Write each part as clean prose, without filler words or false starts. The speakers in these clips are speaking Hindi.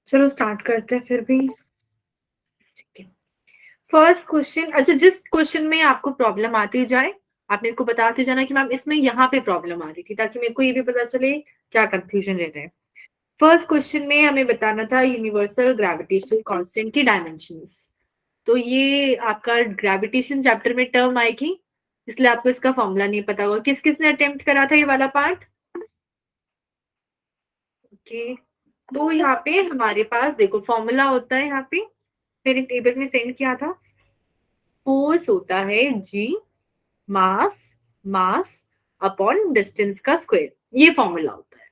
चलो स्टार्ट करते हैं फिर भी। ठीक है, फर्स्ट क्वेश्चन। अच्छा, जिस क्वेश्चन में आपको प्रॉब्लम आती जाए आप मेरे को बताते जाना कि मैम इसमें यहाँ पे प्रॉब्लम आ रही थी, ताकि मेरे को ये भी पता चले क्या कंफ्यूजन रह रहा है। फर्स्ट क्वेश्चन में हमें बताना था यूनिवर्सल ग्रेविटेशनल कांस्टेंट की डायमेंशंस। तो ये आपका ग्रेविटेशन चैप्टर में टर्म आएगी, इसलिए आपको इसका फॉर्मूला नहीं पता होगा। किस किसने अटेम्प्ट करा था ये वाला पार्ट? ओके, तो यहाँ पे हमारे पास देखो फॉर्मूला होता है, यहाँ पे मेरे टेबल में सेंड किया था। फोर्स होता है जी मास मास अपॉन डिस्टेंस का स्क्वायर, ये फॉर्मूला होता है।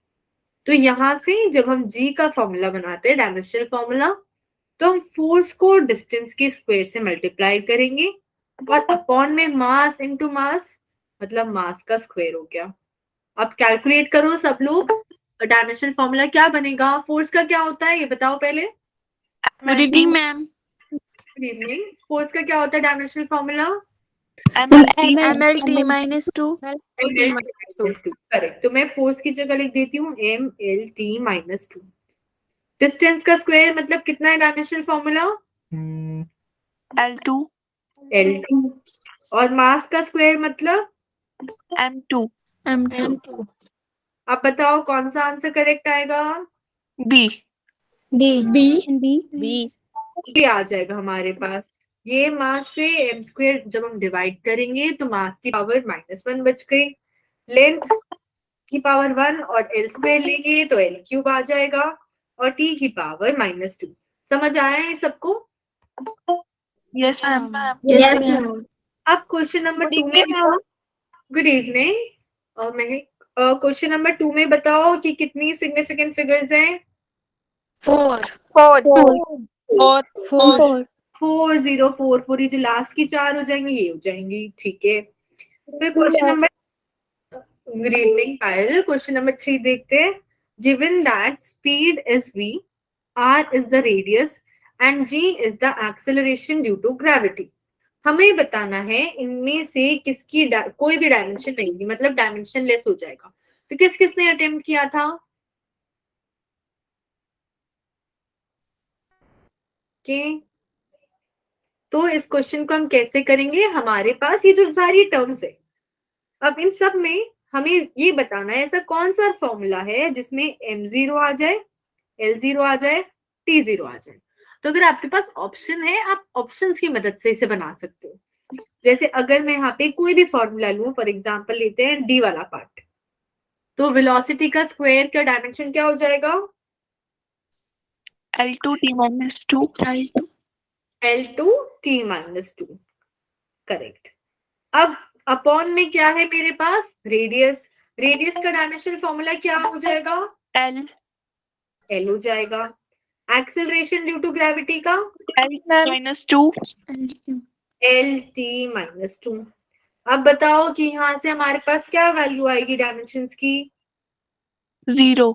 तो यहां से जब हम जी का फॉर्मूला बनाते हैं, डायमेंशनल फॉर्मूला, तो हम फोर्स को डिस्टेंस के स्क्वायर से मल्टीप्लाई करेंगे और अपॉन में मास इनटू मास, मतलब मास का स्क्वायर हो गया। अब कैलकुलेट करो सब लोग, डायमेंशनल फॉर्मूला क्या बनेगा, फोर्स का क्या होता है ये बताओ पहले। Good evening ma'am. Good evening. Force का क्या होता है डायमेंशनल फॉर्मूला? MLT -2। करेक्ट, तो मैं फोर्स की जगह लिख देती हूँ MLT-2। डिस्टेंस का स्क्वायर मतलब कितना है डायमेंशनल फॉर्मूला? L2 L2। और मास का स्क्वायर मतलब M2 M2 आप बताओ कौन सा आंसर करेक्ट आएगा? B ये आ जाएगा हमारे पास। ये मास से एम स्क्वायर जब हम डिवाइड करेंगे तो मास की पावर -1 बच गई, लेंथ की पावर 1 और एल स्क्वायर लेंगे तो एल क्यूब आ जाएगा और टी की पावर -2। समझ आया है सबको? Yes ma'am. Yes ma'am. अब क्वेश्चन नंबर 2 में बताओ। Good evening. और मैं क्वेश्चन नंबर 2 में बताओ कि कितनी सिग्निफिकेंट फिगर्स हैं? 4 4 ये जो लास्ट की 4 हो जाएंगी ये हो जाएंगी, ठीक है। फिर question number, good evening Payal, question number 3 देखते हैं। Given that speed is v, r is the radius and g is the acceleration due to gravity. हमें बताना है इनमें से किसकी कोई भी डायमेंशन नहीं होगी, मतलब डायमेंशन लेस हो जाएगा। तो किस किसने अटेम्प्ट किया था? के तो इस क्वेश्चन को हम कैसे करेंगे, हमारे पास ये जो सारी टर्म्स है, अब इन सब में हमें ये बताना है ऐसा कौन सा फॉर्मूला है जिसमें m0 आ जाए, l0 आ जाए, t0 आ जाए। तो अगर आपके पास ऑप्शन है आप ऑप्शंस की मदद से इसे बना सकते हो। जैसे अगर मैं यहाँ पे कोई भी फॉर्मूला लूं, फॉर एग्जांपल लेते हैं डी वाला पार्ट, तो वेलोसिटी का स्क्वायर का डायमेंशन क्या हो जाएगा? L2 T -2 L2 T-2। Correct. अब अपॉन में क्या है मेरे पास? रेडियस। रेडियस का डायमेंशन फॉर्मूला क्या हो जाएगा? L L हो जाएगा। एक्सेलरेशन ड्यू टू ग्रेविटी का -2 LT-2। अब बताओ कि यहां से हमारे पास क्या वैल्यू आएगी डायमेंशंस की? 0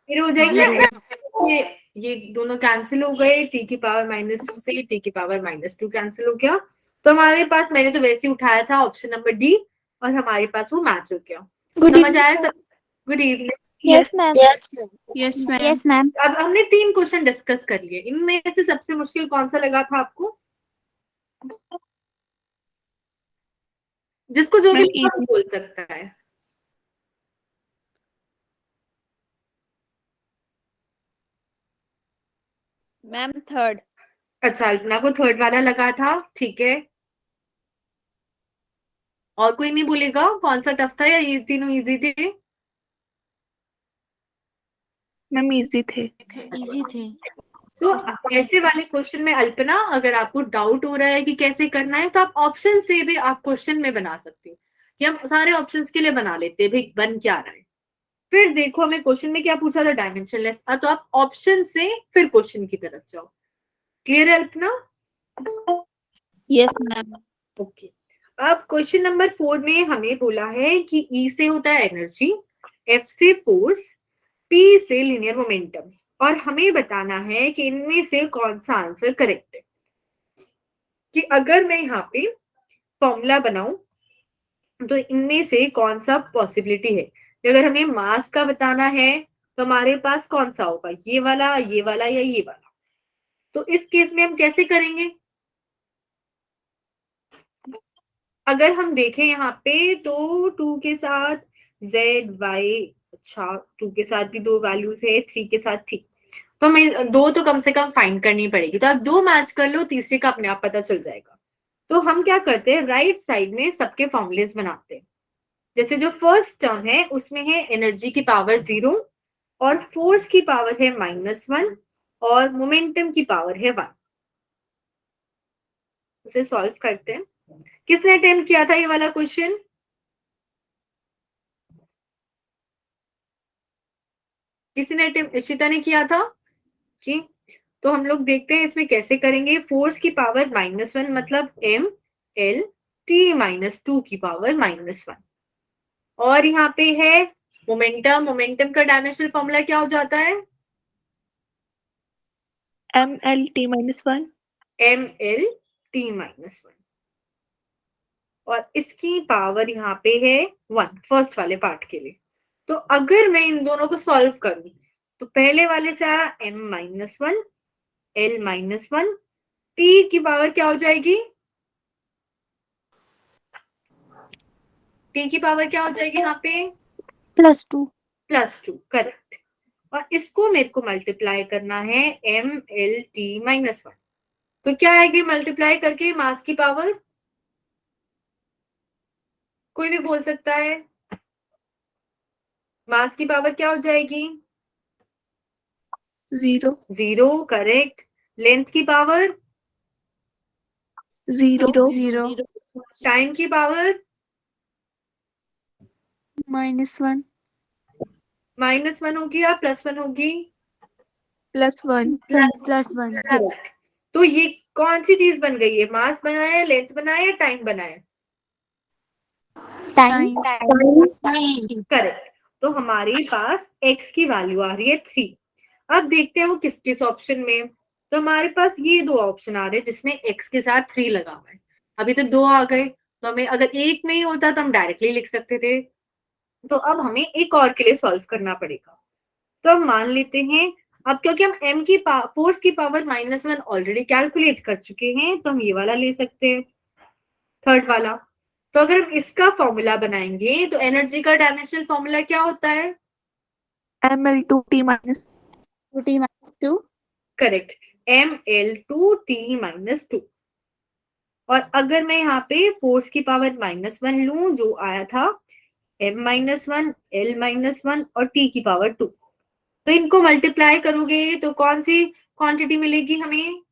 फिर हो जाएगी ना, ये दोनों कैंसिल हो गए, टी की पावर -2 से टी की पावर -2 कैंसिल हो गया। तो हमारे पास, मैंने तो वैसे ही उठाया था ऑप्शन नंबर डी और हमारे पास वो मैच हो गया। समझ आया सब? Good evening. Yes ma'am. Yes ma'am. अब हमने 3 क्वेश्चन डिस्कस कर लिए, इनमें से सबसे मुश्किल कौन सा लगा था आपको? जिसको जो भी मैम बोल सकता है। Ma'am third. अच्छा, अल्पना को थर्ड वाला लगा था, ठीक है। और कोई नहीं बोलेगा कौन सा टफ था या ये तीनों इजी थे? मैम इजी थे। तो ऐसे वाले क्वेश्चन में अल्पना, अगर आपको डाउट हो रहा है कि कैसे करना है, तो आप ऑप्शन से भी आप क्वेश्चन में बना सकते हो, कि हम सारे ऑप्शंस के लिए बना लेते हैं भाई बन क्या रहा है। फिर देखो हमें क्वेश्चन में क्या पूछा था, डायमेंशनलेस, तो आप ऑप्शन से फिर क्वेश्चन की तरफ जाओ। क्लियर है अल्पना? Yes ma'am. ओके। अब क्वेश्चन नंबर 4 में हमें बोला है कि ई से होता है एनर्जी, एफ से फोर्स, पी से लीनियर मोमेंटम, और हमें बताना है कि इनमें से कौन सा आंसर करेक्ट है। कि अगर मैं यहाँ पे फॉर्मूला बनाऊं तो इनमें से कौन सा पॉसिबिलिटी है। अगर हमें मास का बताना है तो हमारे पास कौन सा होगा, ये वाला या ये वाला? तो इस केस में हम कैसे करेंगे? अगर हम देखें यहाँ पे तो 2 के साथ ZY, अच्छा 2 के साथ भी 2 वैल्यूज है, 3 के साथ थी, तो हमें 2 तो कम से कम फाइंड करनी पड़ेगी। तो आप 2 मैच कर लो, तीसरे का अपने आप पता चल जाएगा। तो हम क्या करते हैं, राइट साइड में सबके फॉर्मूलेस बनाते हैं। जैसे जो फर्स्ट टर्म है उसमें है एनर्जी की पावर 0 और फोर्स की पावर है -1 और मोमेंटम की पावर है 1। उसे सॉल्व करते हैं। किसने अटेम्प्ट किया था ये वाला क्वेश्चन? किसी ने अटेम्प्ट, इशिता ने किया था जी। तो हम लोग देखते हैं इसमें कैसे करेंगे। फोर्स की पावर -1 मतलब MLT-2 की पावर -1। और यहाँ पे है मोमेंटम का डायमेंशनल फॉर्मूला क्या हो जाता है? MLT-1। MLT-1 और इसकी पावर यहाँ पे है 1 फर्स्ट वाले पार्ट के लिए। तो अगर मैं इन दोनों को सॉल्व करूं तो पहले वाले से आया M-1 L-1, T की पावर क्या हो जाएगी? T की पावर क्या हो जाएगी यहाँ पे? +2। +2, करेक्ट। और इसको मेरे को मल्टीप्लाई करना है MLT-1। तो क्या आएगी मल्टीप्लाई करके मास की पावर? कोई भी बोल सकता है। मास की पावर क्या हो जाएगी? 0। करेक्ट। लेंथ की पावर? 0। टाइम की पावर? -1। -1 होगी या +1 होगी? +1। +1। Correct। तो ये कौन सी चीज बन गई है? मास बनाया, लेंथ बनाया, टाइम बनाया? टाइम। करेक्ट। तो हमारे पास x की वैल्यू आ रही है 3। अब देखते हैं वो किस किस ऑप्शन में। तो हमारे पास ये 2 ऑप्शन आ रहे हैं जिसमें x के साथ 3 लगा हुआ है। अभी तो 2 आ गए, तो हमें अगर एक में ही होता तो हम डायरेक्टली लिख सकते थे। तो अब हमें एक और के लिए सॉल्व करना पड़ेगा। तो हम मान लेते हैं, अब क्योंकि हम m की फोर्स की पावर -1 ऑलरेडी कैलकुलेट कर चुके हैं, तो हम ये वाला ले सकते हैं, थर्ड वाला। तो अगर हम इसका फॉर्मूला बनाएंगे तो एनर्जी का डायमेंशनल फॉर्मूला क्या होता है? ML2T-। 2T-2। Correct, ML2T-2। और अगर मैं यहाँ पे फोर्स की पावर -1 लूं जो आया था M-1 L-1 और T की पावर 2, तो इनको मल्टीप्लाई करोगे तो कौन सी क्वांटिटी मिलेगी हमें?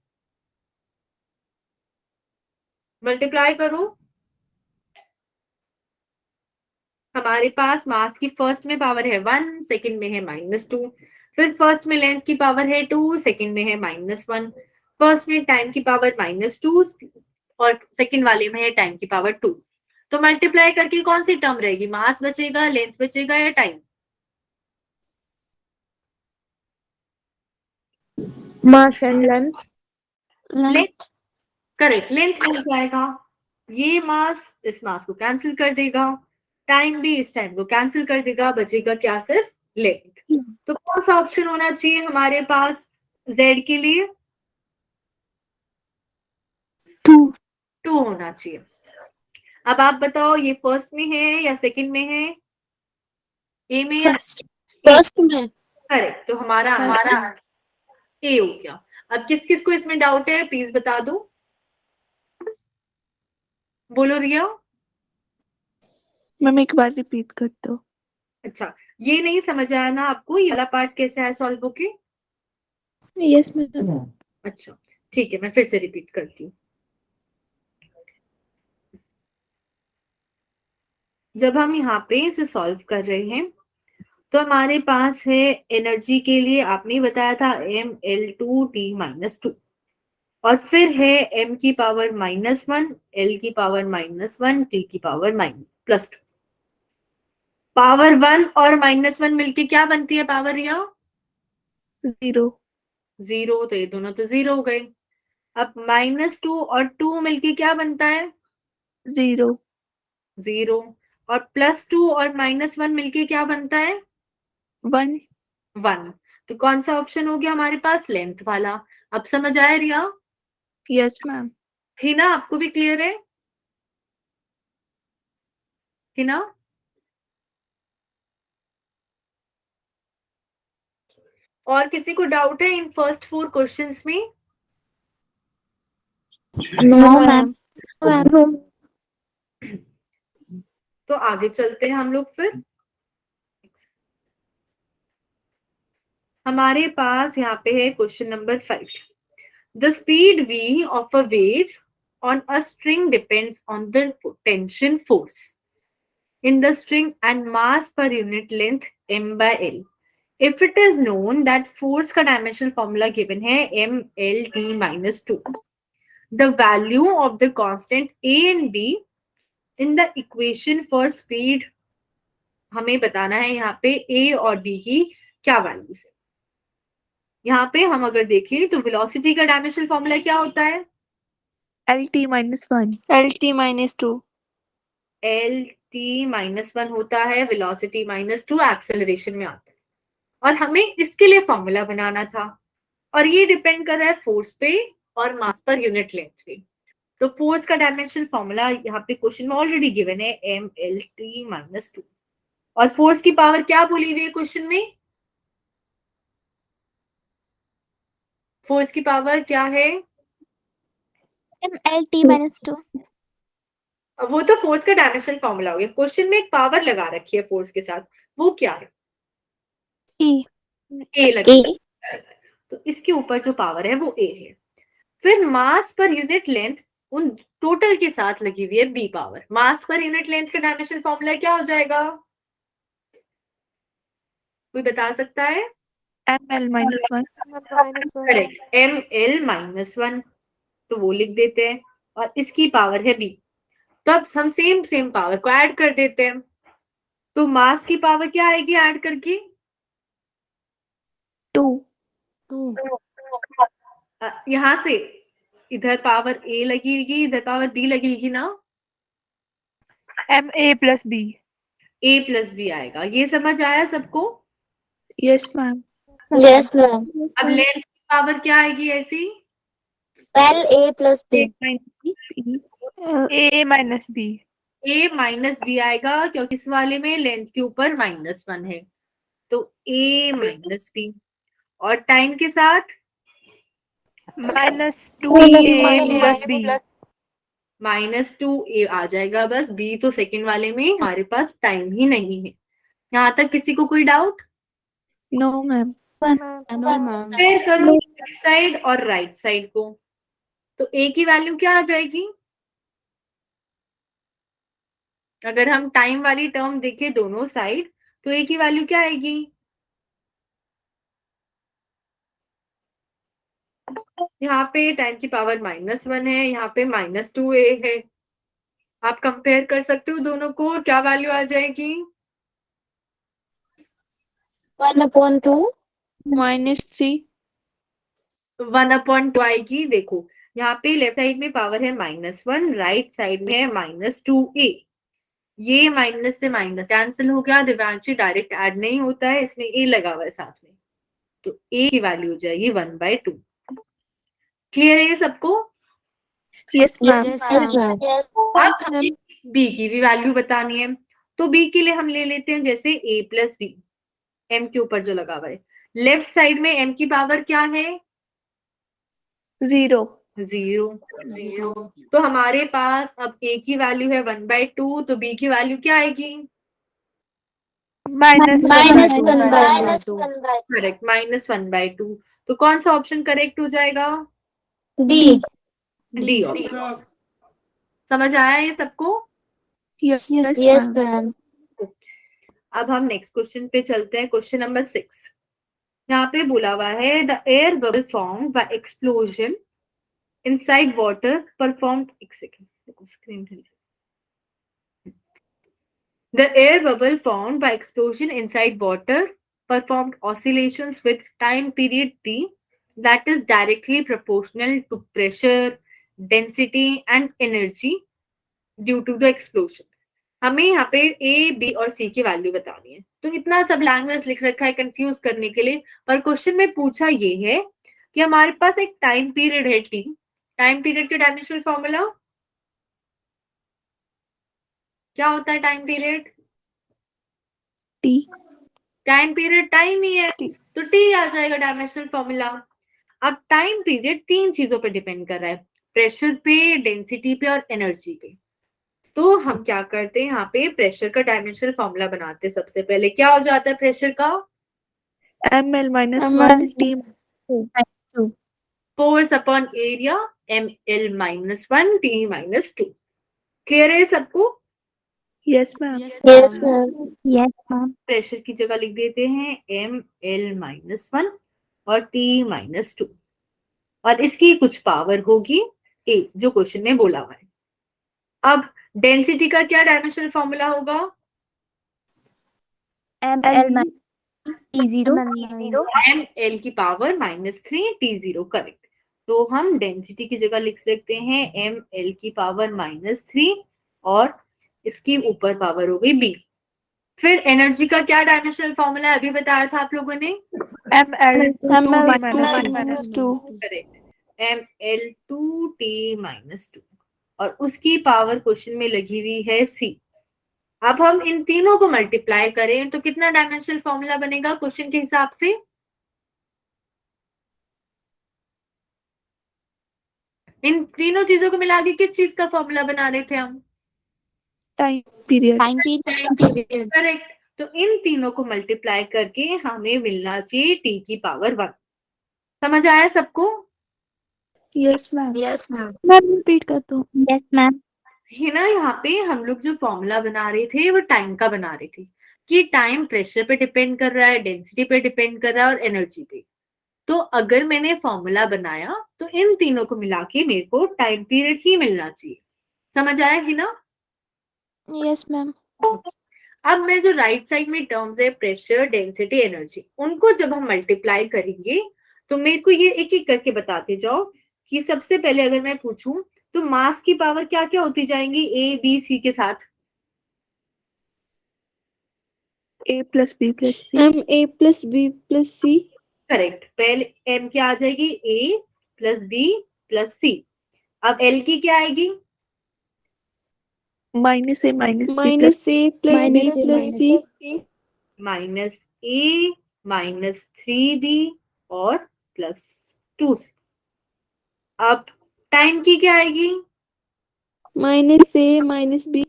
मल्टीप्लाई करो। हमारे पास मास की फर्स्ट में पावर है 1, सेकंड में है -2, फिर फर्स्ट में लेंथ की पावर है 2, सेकंड में है -1, फर्स्ट में टाइम की पावर -2 और सेकंड वाले में है टाइम की पावर 2। तो मल्टीप्लाई करके कौन सी टर्म रहेगी? मास बचेगा, लेंथ बचेगा या time? Mass and length. Length. Correct, length हो जाएगा। ये मास इस मास को कैंसिल कर देगा, टाइम भी इस टाइम को कैंसिल कर देगा, बचेगा क्या? सिर्फ लेंथ। तो कौन सा ऑप्शन होना चाहिए हमारे पास Z के लिए? 2 होना चाहिए। अब आप बताओ ये फर्स्ट में है या सेकंड में है? ए में या फर्स्ट में। करेक्ट, तो हमारा आंसर ए हो गया। अब किस किस को इसमें डाउट है प्लीज बता दो, बोलो रिया। मैम एक बार रिपीट कर दो। अच्छा, ये नहीं समझ आया ना आपको, ये वाला पार्ट कैसे है सॉल्व होके? Yes ma'am. अच्छा ठीक है, मैं फिर से रिपीट करती हूँ। जब हम यहाँ पे इसे सॉल्व कर रहे हैं तो हमारे पास है एनर्जी के लिए आपने बताया था ML2T-2 और फिर है m की पावर -1, l की पावर -1, t की पावर +2। पावर 1 और -1 मिलके क्या बनती है पावर? या 0। 0, तो ये दोनों तो 0 हो गए। अब -2 और 2 मिलके क्या बनता है? 0। 0। और +2 और -1 मिलके क्या बनता है? 1। 1। तो कौन सा ऑप्शन हो गया हमारे पास? लेंथ वाला। अब समझ आया रिया? Yes ma'am. हिना आपको भी क्लियर है? हिना? और किसी को डाउट है इन फर्स्ट 4 क्वेश्चंस में? No ma'am. तो आगे चलते हैं हम लोग फिर। हमारे पास यहाँ पे है question number 5। The speed v of a wave on a string depends on the tension force in the string and mass per unit length m by l. If it is known that force का dimensional formula given है m l t minus 2, the value of the constant a and b in the equation for speed हमें बताना है यहाँ पे a और b की क्या वैल्यूज है। यहाँ पे हम अगर देखें तो वेलोसिटी का डायमेंशनल फॉर्मूला क्या होता है? LT minus 1. LT minus 2. L T minus 1 होता है, वेलोसिटी माइनस 2 एक्सेलरेशन में आता है। और हमें इसके लिए फॉर्मूला बनाना था, और ये डिपेंड कर रहा है फोर्स पे और मास पर यूनिट लेंथ पे। तो फोर्स का डायमेंशनल फॉर्मूला यहाँ पे क्वेश्चन में ऑलरेडी गिवन है एम एल टी माइनस 2। और फोर्स की पावर क्या बोली हुई है क्वेश्चन में? फोर्स की पावर क्या है? MLT minus 2. वो तो फोर्स का डायमेंशनल फॉर्मूला हो गया। क्वेश्चन में एक पावर लगा रखी है फोर्स के साथ, वो क्या है? E. ए लगी। तो इसके ऊपर जो पावर है वो ए है। फिर मास पर यूनिट लेंथ उन टोटल के साथ लगी हुई है बी पावर। मास पर यूनिट लेंथ का डायमेंशनल फॉर्मूला क्या हो जाएगा? कोई बता सकता है? ML minus 1. Correct, M L minus 1। तो वो लिख देते हैं, और इसकी पावर है बी। तब हम सेम पावर को ऐड कर देते हैं। तो मास की पावर क्या आएगी ऐड करके? 2. यहां से इधर पावर ए लगेगी, इधर पावर बी लगेगी ना? MA plus B. ए प्लस बी आएगा। ये समझ आया सबको? Yes ma'am. Yes ma'am. अब लेंथ की पावर क्या आएगी ऐसी? LA plus B. A minus B. A minus B आएगा, क्योंकि इस वाले में लेंथ के ऊपर माइनस 1 है। तो ए माइनस बी, और टाइम के साथ -2A plus B. माइनस 2 ए आ जाएगा बस। बी तो सेकंड वाले में हमारे पास टाइम ही नहीं है। यहाँ तक किसी को कोई doubt? No ma'am. No ma'am. Compare करो लेफ्ट साइड और राइट साइड को। तो ए की वैल्यू क्या आ जाएगी? अगर हम टाइम वाली टर्म देखें दोनों साइड, तो ए की वैल्यू क्या आएगी? यहाँ पे टाइम की पावर -1 है, यहाँ पे -2a है। आप कंपेयर कर सकते हो दोनों को, क्या वैल्यू आ जाएगी? 1/2. -3. 1/2 आएगी। देखो यहाँ पे लेफ्ट साइड में पावर है -1, राइट साइड में है -2a। ये माइनस से माइनस कैंसिल हो गया। दिव्यांशी डायरेक्ट ऐड नहीं होता है, इसमें ए लगा हुआ है साथ में। तो ए की वैल्यू हो जाएगी 1/2। क्लियर है ये सबको? Yes ma'am. Yes ma'am. अब हमें बी की भी वैल्यू बतानी है। तो बी के लिए हम ले लेते हैं जैसे a प्लस बी, एम के ऊपर जो लगा हुआ है। लेफ्ट साइड में एम की पावर क्या है? 0. 0। तो हमारे पास अब a की वैल्यू है 1/2, तो b की वैल्यू क्या आएगी? -1/2. करेक्ट, -1/2। तो कौन सा ऑप्शन करेक्ट हो जाएगा? D. D option. समझ आया ये सबको? Yes Yes ma'am. ma'am. अब हम नेक्स्ट क्वेश्चन पे चलते हैं। Question number 6। यहाँ पे बोला हुआ है the air bubble form by explosion inside water performed, एक सेकेंड स्क्रीन हिल। The air bubble formed by explosion inside water performed oscillations with time period t that is directly proportional to pressure, density and energy due to the explosion. हमें यहाँ पे ए, बी और सी की वैल्यू बतानी है। तो इतना सब लैंग्वेज लिख रखा है कंफ्यूज करने के लिए, पर क्वेश्चन में पूछा ये है कि हमारे पास एक टाइम पीरियड है टी। टाइम पीरियड के डायमेंशनल फॉर्मूला क्या होता है? Time period, T. Time period time ही है, T. तो टी आ जाएगा डायमेंशनल फॉर्मूला। अब टाइम पीरियड 3 चीजों पे डिपेंड कर रहा है, प्रेशर पे, डेंसिटी पे और एनर्जी पे। तो हम क्या करते हैं, यहाँ पे प्रेशर का डायमेंशनल फॉर्मूला बनाते हैं। सबसे पहले क्या हो जाता है प्रेशर का? ml minus ml 1 T. Force upon area, ml minus 1 T minus 2। Clear है सबको? Yes, ma'am. Yes, ma'am. Yes, ma'am. Pressure की जगह लिख देते हैं ml minus 1 और T minus 2, और इसकी कुछ पावर होगी A, जो क्वेश्चन में बोला हुआ है। अब डेंसिटी का क्या डायमेंशनल फॉर्मूला होगा? ml minus T0. ml की पावर -3 T0, करेक्ट। तो हम डेंसिटी की जगह लिख सकते हैं ml की पावर -3 और इसकी ऊपर पावर हो गई B। फिर एनर्जी का क्या डायमेंशनल फॉर्मूला है, अभी बताया था आप लोगों ने? ml 2 ml minus 2. Correct, ml2T minus 2, और उसकी पावर क्वेश्चन में लगी हुई है C। अब हम इन तीनों को मल्टीप्लाई करें तो कितना डायमेंशनल फॉर्मूला बनेगा क्वेश्चन के हिसाब से? इन तीनों चीजों को मिला के किस चीज का फॉर्मूला बना रहे थे हम? Time period. Time period. Correct. तो इन तीनों को मल्टीप्लाई करके हमें मिलना चाहिए टी की पावर 1। समझ आया सबको? Yes, ma'am. Yes, ma'am. Ma'am repeat कर दो। Yes, ma'am. है ना, यहाँ पे हम लोग जो फॉर्मूला बना रहे थे वो टाइम का बना रहे थे कि टाइम प्रेशर पे डिपेंड कर रहा है, डेंसिटी पे डिपेंड कर रहा है और एनर्जी पे। तो अगर मैंने फॉर्मूला बनाया तो इन तीनों को मिला के मेरे को टाइम पीरियड ही मिलना चाहिए। समझ आया है ना? Yes, ma'am. अब मैं जो राइट साइड में टर्म्स है प्रेशर, डेंसिटी, एनर्जी, उनको जब हम मल्टीप्लाई करेंगे तो मेरे को ये एक एक करके बताते जाओ कि सबसे पहले अगर मैं पूछूं तो मास की पावर क्या क्या होती जाएंगी ए, बी, सी के साथ? A plus B plus C. A plus B plus C. Correct, पहले एम क्या आ जाएगी? ए प्लस बी प्लस सी। अब एल की क्या आएगी? Minus A minus B plus A plus B minus plus C. Minus A minus 3b और प्लस 2c। अब टाइम की क्या आएगी? minus A minus B.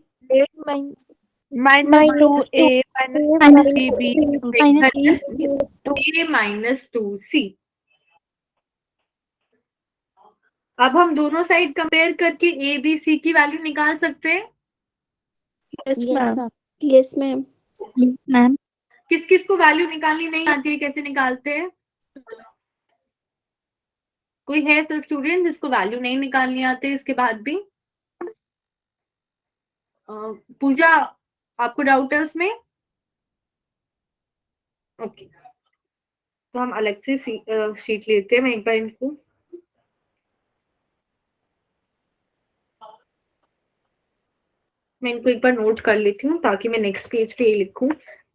Minus 2A minus 3B. Minus A minus 2c। अब हम दोनों साइड कंपेयर करके ए, बी, सी की वैल्यू निकाल सकते हैं। Yes, ma'am. Yes, ma'am. Ma'am किस किस को वैल्यू निकालनी नहीं आती है, कैसे निकालते हैं? कोई है ऐसा स्टूडेंट जिसको वैल्यू नहीं निकालनी आती इसके बाद भी? पूजा, आपको डाउट है उसमें? ओके, तो हम अलग से शीट लेते हैं। मैं एक बार इनको एक बार नोट कर लेती हूँ ताकि मैं नेक्स्ट पेज पे ये लिखूं।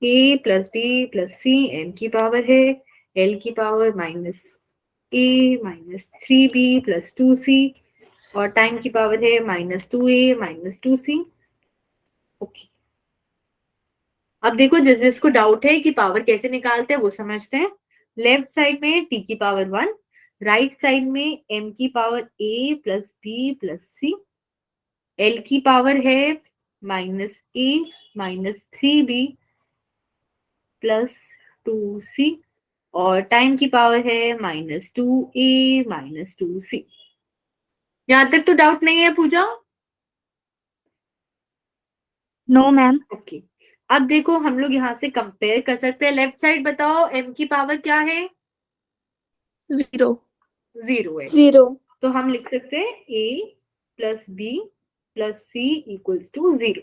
A plus B plus C M की पावर है, एल की power minus A minus 3b plus 2c, और टाइम की पावर है -2a माइनस 2c। ओके, अब देखो जिस जिसको डाउट है कि पावर कैसे निकालते हैं वो समझते हैं। लेफ्ट साइड में टी की पावर 1, राइट साइड में एम की power a plus B plus सी, एल की पावर है -a minus 3b plus 2c, और टाइम की पावर है -2a माइनस 2c। यहां तक तो डाउट नहीं है पूजा? नो मैम ओके, अब देखो हम लोग यहाँ से कंपेयर कर सकते हैं। लेफ्ट साइड बताओ एम की पावर क्या है? 0. 0 है। 0. तो हम लिख सकते हैं a plus B plus C equals to 0।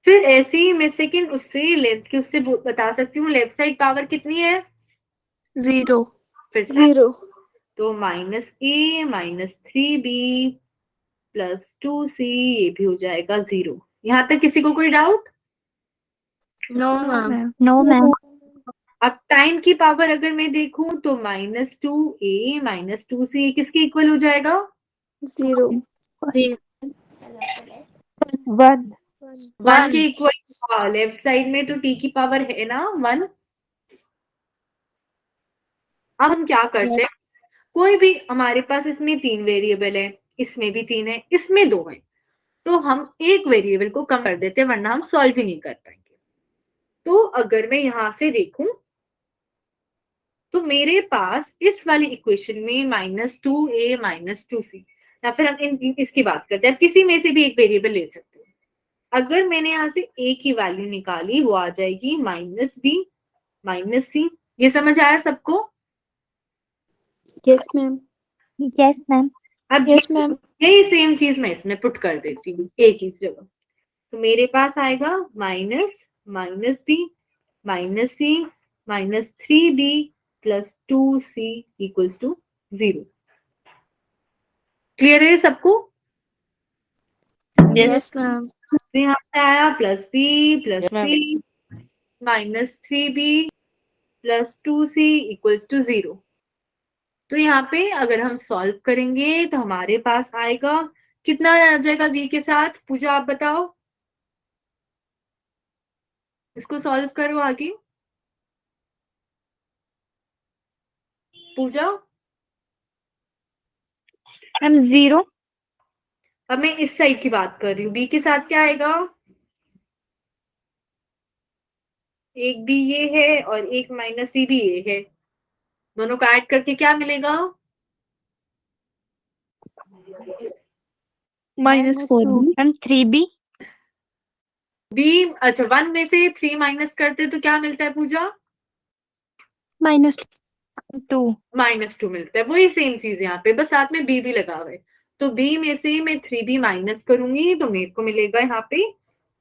फिर ऐसे ही मैं सेकेंड उससे लेंथ के उससे बता सकती हूँ लेफ्ट साइड पावर कितनी है? 0. फिर से 0. तो -a minus 3b plus 2c, ये भी हो जाएगा 0। यहाँ तक किसी को कोई doubt? No ma'am. Ma'am No, ma'am. अब टाइम की पावर अगर मैं देखूं तो -2a -2c किसके इक्वल हो जाएगा? 0 One. 1 के इक्वल। लेफ्ट साइड में तो t की पावर है ना 1। अब हम क्या करते हैं, कोई भी हमारे पास इसमें 3 वेरिएबल है, इसमें भी 3 है, इसमें 2 है, तो हम एक वेरिएबल को कम कर देते हैं, वरना हम सॉल्व ही नहीं कर पाएंगे। तो अगर मैं यहां से देखूं तो मेरे पास इस वाली इक्वेशन में -2a -2c, या फिर हम इसकी बात करते हैं, अब किसी में से भी एक वेरिएबल ले सकते हो। अगर मैंने यहाँ से a की वैल्यू निकाली वो आ जाएगी -b -c। ये समझ आया सबको? Yes ma'am Yes, ma'am. अब यस मैम यही सेम चीज मैं इसमें पुट कर देती हूँ एक ही जगह। तो मेरे पास आएगा minus -b -c -3b +2c equals to 0। Clear है सबको? Yes ma'am. तो यहाँ पे आया +b +c -3b +2c equals to 0। तो यहाँ पे अगर हम सॉल्व करेंगे तो हमारे पास आएगा कितना आ जाएगा b के साथ? पूजा आप बताओ, इसको सॉल्व करो आगे। पूजा, Ma'am, 0. अब मैं इस साइड की बात कर रही हूँ, b के साथ क्या आएगा? एक b ये है और एक -c भी ये है, दोनों को ऐड करके क्या मिलेगा? -4b Ma'am, 3B. b, अच्छा 1 में से 3 माइनस करते तो क्या मिलता है पूजा? -2. -2 मिलता है। वही सेम चीज यहाँ पे, बस साथ में b भी लगा हुआ है। तो b में से मैं 3b माइनस करूंगी तो मेरे को मिलेगा यहाँ पे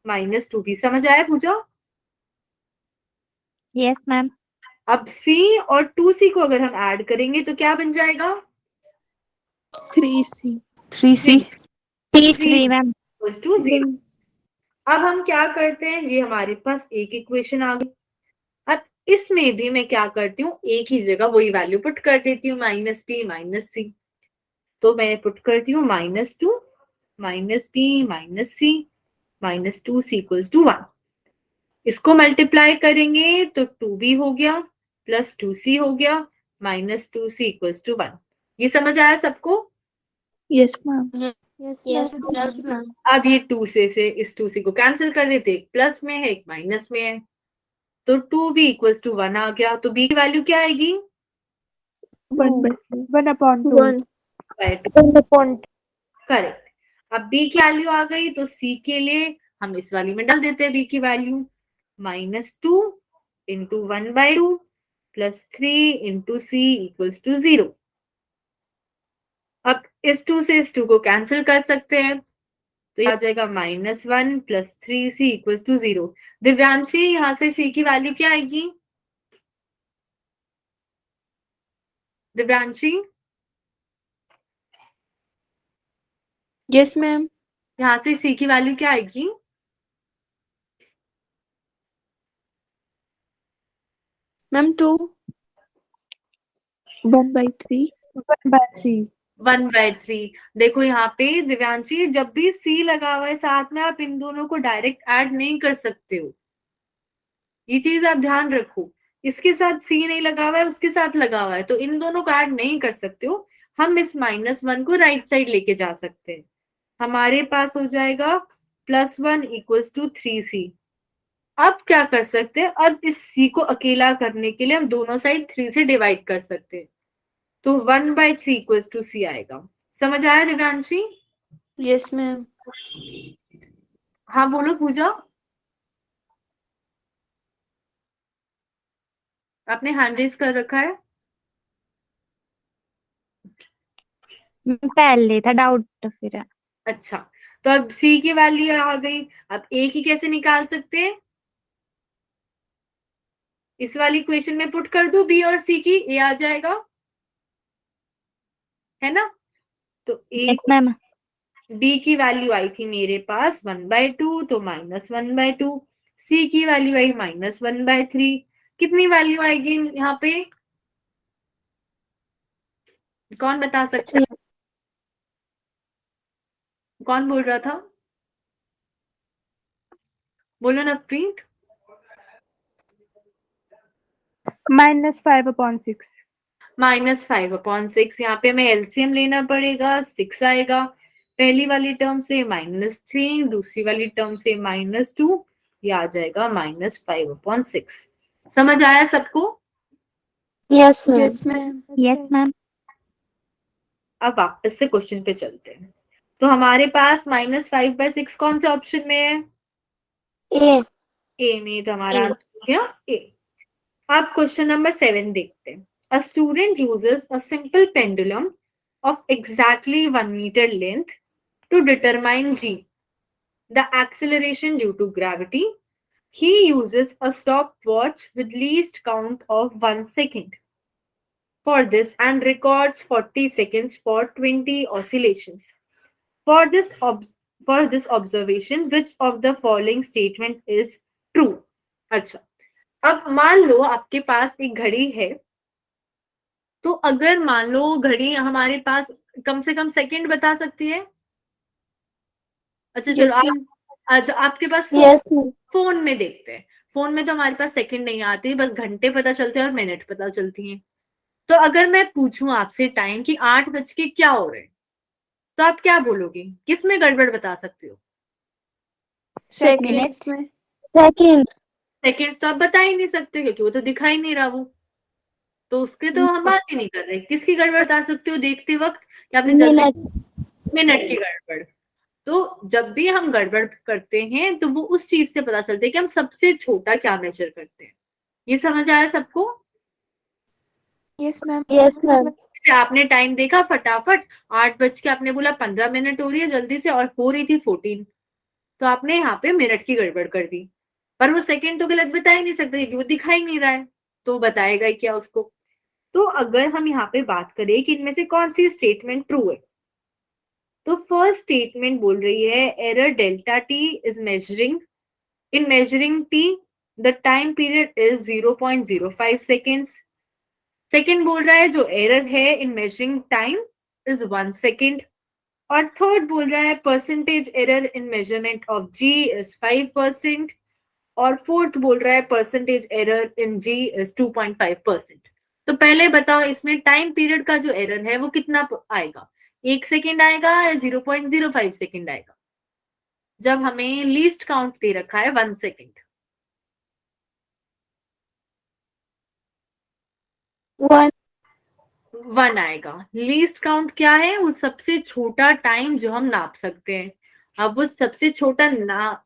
-2b। समझ आया पूजा? Yes, ma'am. अब c और 2c को अगर हम ऐड करेंगे तो क्या बन जाएगा? 3c 3C. 3 3, ma'am. Equals to 0। अब हम क्या करते हैं, ये हमारे पास एक इक्वेशन आ गई। अब इसमें भी मैं क्या करती हूँ, एक ही जगह वही वैल्यू पुट कर देती हूँ -b -c। तो मैं पुट करती हूँ -2 -b -c -2c equals to 1। इसको मल्टीप्लाई करेंगे तो 2b हो गया +2c हो गया -2c इक्वल्स टू 1। ये समझ आया सबको? Yes ma'am yes ma'am. अब ये 2 से इस 2c को कैंसिल कर देते, एक प्लस में है एक माइनस में है, तो 2b इक्वल्स टू 1 आ गया। तो b की वैल्यू क्या आएगी? 1/2 1/2. 1 करेक्ट। अब b की वैल्यू आ गई तो c के लिए हम इस वाली में डाल देते हैं b की value, -2 into 1/2 +3 into c equals to 0। अब इस 2 से इस 2 को कैंसिल कर सकते हैं, तो ये आ जाएगा -1 +3c इक्वल्स टू 0। दिव्यांशी, यहाँ से c की वैल्यू क्या आएगी? दिव्यांशी, यस मैम यहाँ से c की वैल्यू क्या आएगी? मैम 2 1/3 1/3। देखो यहाँ पे दिव्यांशी, जब भी c लगा हुआ है साथ में, आप इन दोनों को डायरेक्ट ऐड नहीं कर सकते हो, ये चीज आप ध्यान रखो। इसके साथ c नहीं लगा हुआ है, उसके साथ लगा हुआ है, तो इन दोनों को ऐड नहीं कर सकते हो। हम इस -1 को राइट साइड लेके जा सकते हैं, हमारे पास हो जाएगा +1 इक्वल्स टू 3c। अब क्या कर सकते हैं, अब इस c को अकेला करने के लिए हम दोनों साइड 3 से डिवाइड कर सकते हैं, तो 1/3 इक्वल्स टू c आएगा। समझ आया दिव्यांशी? यस मैम हाँ बोलो पूजा, आपने हैंड रेज कर रखा है? पहले था डाउट तो फिर. अच्छा, तो अब c की वैल्यू आ गई। अब a की कैसे निकाल सकते हैं? इस वाली इक्वेशन में पुट कर दो b और c की, a आ जाएगा, है ना? तो a Yes, ma'am. B की वैल्यू आई थी मेरे पास 1/2, तो -1/2। C की वैल्यू आई -1/3। कितनी वैल्यू आएगी यहाँ पे? कौन बता सकता है? कौन बोल रहा था? बोलो नवप्रीत। -5/6। -5/6। यहाँ पे हमें एलसीएम लेना पड़ेगा, 6 आएगा। पहली वाली टर्म से -3, दूसरी वाली टर्म से -2, ये आ जाएगा -5/6। समझ आया सबको? Yes, ma'am. Yes, ma'am. Yes, ma'am. अब वापस से क्वेश्चन पे चलते हैं। तो हमारे पास -5/6 कौन से ऑप्शन में है? A. ए में। तो हमारा A. आंसर हो गया ए। अब क्वेश्चन नंबर 7 देखते हैं। A student uses a simple pendulum of exactly 1 meter length to determine g, the acceleration due to gravity. He uses a stopwatch with least count of 1 second for this and records 40 seconds for 20 oscillations. For this observation, which of the following statement is true? अच्छा, अब मान लो आपके पास एक घड़ी है, तो अगर मान लो घड़ी हमारे पास कम से कम सेकंड बता सकती है। अच्छा चलो Yes, ma'am. आज आपके पास Yes, ma'am. फोन में देखते हैं। फोन में तो हमारे पास सेकंड नहीं आती, बस घंटे पता चलते हैं और मिनट पता चलती हैं। तो अगर मैं पूछूं आपसे टाइम कि 8 बज के क्या हो रहे हैं, तो आप क्या बोलोगे? किस में गड़बड़ बता सकते हो? Seconds में. Second. सेकंड्स तो आप बता ही नहीं सकते क्योंकि वो तो दिखाई नहीं रहा वो, तो उसके तो हम बात ही नहीं कर रहे। किसकी गड़बड़ बता सकते हो देखते वक्त कि आपने जल्दी? Minute. मिनट की गड़बड़। तो जब भी हम गड़बड़ करते हैं तो वो उस चीज से पता चलता है कि हम सबसे छोटा क्या मेजर करते हैं। ये समझ आया सबको? Yes, ma'am. Yes, ma'am. आपने टाइम देखा फटाफट, 8 बज के आपने बोला 15 मिनट हो रही है जल्दी से, और हो रही थी 14, तो आपने यहाँ पे मिनट की गड़बड़ कर दी। पर वो सेकंड तो गलत बता ही नहीं सकते क्योंकि वो दिखाई नहीं रहा है, तो बताएगा ही क्या उसको। तो अगर हम यहाँ पे बात करें कि इनमें से कौन सी स्टेटमेंट ट्रू है, तो फर्स्ट स्टेटमेंट बोल रही है error delta T is measuring in measuring T the time period is 0.05 seconds. Second बोल रहा है जो एरर है in measuring time is 1 second. और थर्ड बोल रहा है percentage error in measurement of G is 5%। और फोर्थ बोल रहा है percentage error in G is 2.5%। तो पहले बताओ इसमें टाइम पीरियड का जो एरर है वो कितना आएगा? 1 सेकेंड आएगा या 0.05 सेकेंड आएगा? जब हमें लीस्ट काउंट दे रखा है 1 सेकेंड। 1. 1 आएगा। लीस्ट काउंट क्या है? वो सबसे छोटा टाइम जो हम नाप सकते हैं। अब वो सबसे छोटा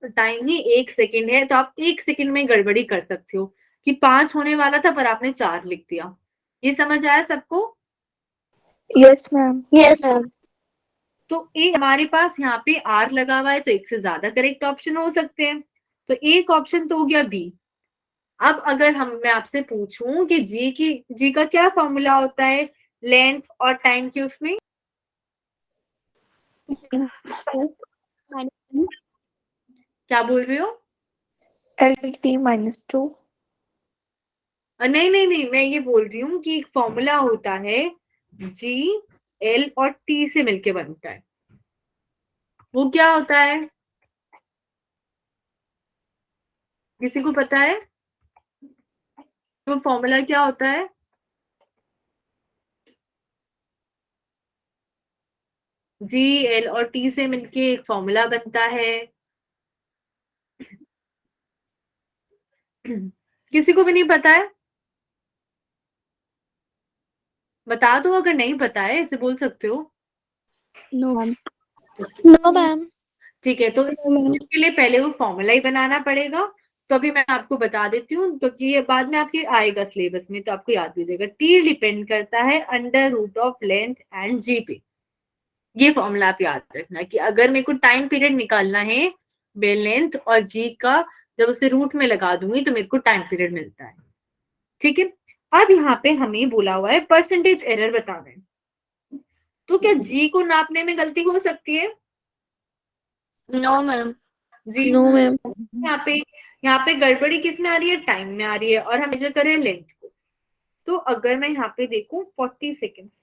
टाइम ही 1 सेकेंड है, तो आप 1 सेकेंड में गड़बड़ी कर सकते हो कि 5 होने वाला था पर आपने 4 लिख दिया। ये समझ आया सबको? Yes, ma'am. Yes, ma'am. तो ए हमारे पास यहाँ पे आर लगा हुआ है, तो एक से ज्यादा करेक्ट ऑप्शन हो सकते हैं। तो एक ऑप्शन तो हो गया बी। अब अगर मैं आपसे पूछूं कि जी का क्या फॉर्मूला होता है लेंथ और टाइम के उसमें? क्या बोल रहे हो? LT -2। नहीं नहीं नहीं, मैं ये बोल रही हूँ कि एक फॉर्मूला होता है जी एल और टी से मिलके बनता है, वो क्या होता है? किसी को पता है वो फॉर्मूला क्या होता है? जी एल और टी से मिलके एक फॉर्मूला बनता है। किसी को भी नहीं पता है? बता दो, अगर नहीं पता है ऐसे बोल सकते हो। No, ma'am. No, ma'am. ठीक है, तो इसके लिए पहले वो फॉर्मूला ही बनाना पड़ेगा। तो अभी मैं आपको बता देती हूँ क्योंकि ये बाद में आपके आएगा सिलेबस में, तो आपको याद दीजिएगा। टी डिपेंड करता है √ऑफ लेंथ एंड जी पे। ये फॉर्मूला आप याद रखना कि अगर मेरे को टाइम पीरियड निकालना है बेल लेंथ और जी का, जब उसे रूट में लगा दूंगी तो मेरे को टाइम पीरियड मिलता है। ठीक है, अब यहाँ पे हमें बोला हुआ है परसेंटेज एरर बताना है। तो क्या जी को नापने में गलती हो सकती है? No, ma'am. जी No, ma'am. यहाँ पे गड़बड़ी किस में आ रही है, टाइम में आ रही है, और हम मेजर कर रहे हैं लेंथ को। तो अगर मैं यहाँ पे देखूं 40 सेकेंड्स,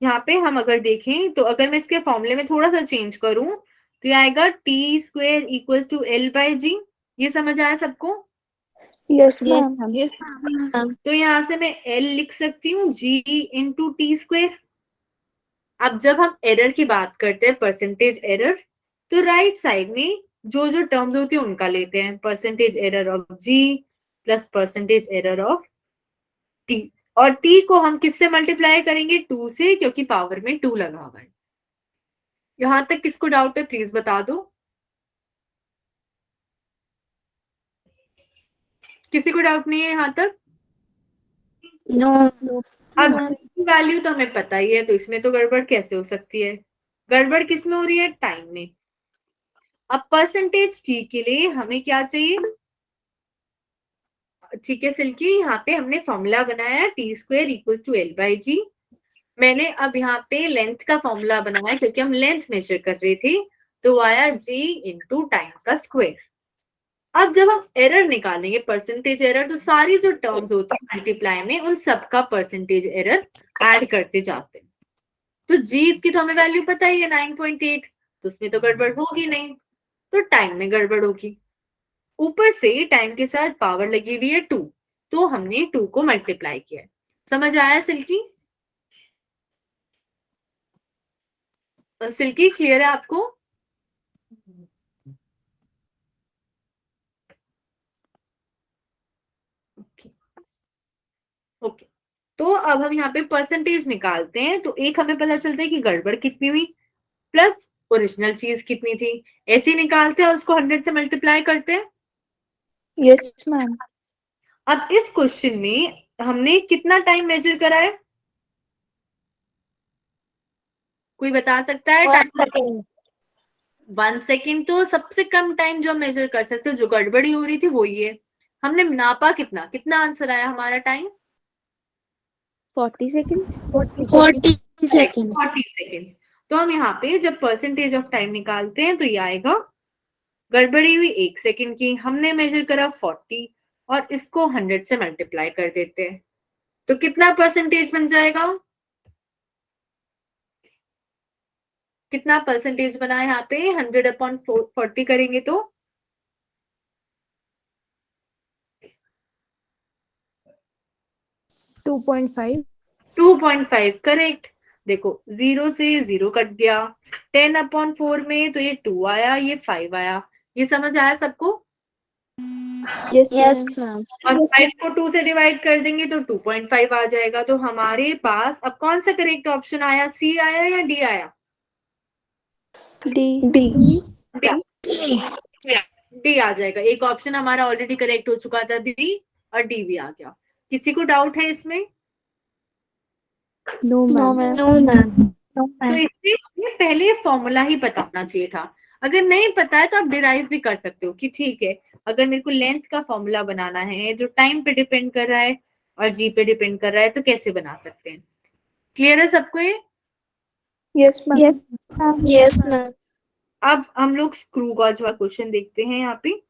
यहाँ पे हम अगर देखें तो अगर मैं इसके फॉर्मूले में थोड़ा सा चेंज करूं तो ये आएगा T square equal to L by G. ये समझ आया सबको? Yes, Yes, ma'am. ma'am. Yes, तो यहाँ से मैं एल लिख सकती हूँ जी इंटू टी स्क्वेयर। अब जब हम एरर की बात करते हैं, परसेंटेज एरर, तो राइट साइड में जो जो टर्म्स होती है उनका लेते हैं, percentage error of G plus percentage error of T, और टी को हम किससे मल्टीप्लाई करेंगे, 2 से, क्योंकि पावर में 2 लगा हुआ है। यहां तक किसको डाउट है प्लीज बता दो, किसी को डाउट नहीं है यहां तक? No. अब वैल्यू तो हमें पता ही है, तो इसमें तो गड़बड़ कैसे हो सकती है? गड़बड़ किस में हो रही है, टाइम में। अब परसेंटेज टी के लिए हमें क्या चाहिए, ठीक है सिल्की, यहाँ पे हमने फॉर्मूला बनाया T square equal to L by G. मैंने अब यहाँ पे लेंथ का फॉर्मूला बनाया क्योंकि हम लेंथ मेजर कर रहे थे, तो आया जी इंटू टाइम का स्क्वायर। अब जब हम एरर निकालेंगे, परसेंटेज एरर, तो सारी जो टर्म्स होती है मल्टीप्लाई में, उन सबका परसेंटेज एरर ऐड करते जाते हैं। तो जी की तो हमें वैल्यू पता ही है 9.8, तो उसमें तो गड़बड़ होगी नहीं, तो टाइम में गड़बड़ होगी। ऊपर से टाइम के साथ पावर लगी हुई है 2, तो हमने 2 को मल्टीप्लाई किया। समझ आया सिल्की? सिल्की क्लियर है आपको? ओके, तो अब हम यहाँ पे परसेंटेज निकालते हैं, तो एक हमें पता चलता है कि गड़बड़ कितनी हुई प्लस ओरिजिनल चीज कितनी थी। ऐसे ही निकालते हैं और उसको 100 से मल्टीप्लाई करते हैं। yes, ma'am. अब इस क्वेश्चन में हमने कितना टाइम मेजर करा है, कोई बता सकता है? 1 second. 1 सेकेंड तो सबसे कम टाइम जो हम मेजर कर सकते हैं, जो गड़बड़ी हो रही थी वो ये। हमने नापा कितना, कितना आंसर आया हमारा टाइम? 40 seconds. 40 seconds. 40 सेकेंड्स। तो हम यहाँ पे जब परसेंटेज ऑफ टाइम निकालते हैं तो ये आएगा, गड़बड़ी हुई 1 सेकेंड की, हमने मेजर करा 40 और इसको 100 से मल्टीप्लाई कर देते हैं, तो कितना परसेंटेज बन जाएगा, कितना परसेंटेज बना है यहाँ पे? 100 अपॉन 40 करेंगे तो 2.5. 2.5 करेक्ट। देखो 0 से 0 कट गया, 10 अपॉन 4 में तो ये 2 आया, ये 5 आया। ये समझ आया सबको? Yes, Yes, ma'am. ma'am. और 5 को 2 से डिवाइड कर देंगे तो 2.5 आ जाएगा। तो हमारे पास अब कौन सा करेक्ट ऑप्शन आया, सी आया या डी आया? D. D. डी आ जाएगा। एक ऑप्शन हमारा ऑलरेडी करेक्ट हो चुका था, डी, और डी भी आ गया। किसी को डाउट है इसमें? No, ma'am. No, ma'am. तो इसलिए हमें पहले फॉर्मूला ही पता होना चाहिए था। अगर नहीं पता है तो आप डिराइव भी कर सकते हो कि ठीक है, अगर मेरे को लेंथ का फॉर्मूला बनाना है जो टाइम पे डिपेंड कर रहा है और जी पे डिपेंड कर रहा है, तो कैसे बना सकते हैं। क्लियर है सबको ये? Yes, ma'am. Yes, ma'am. अब हम लोग स्क्रू गॉज वाला क्वेश्चन देखते हैं यहाँ पे।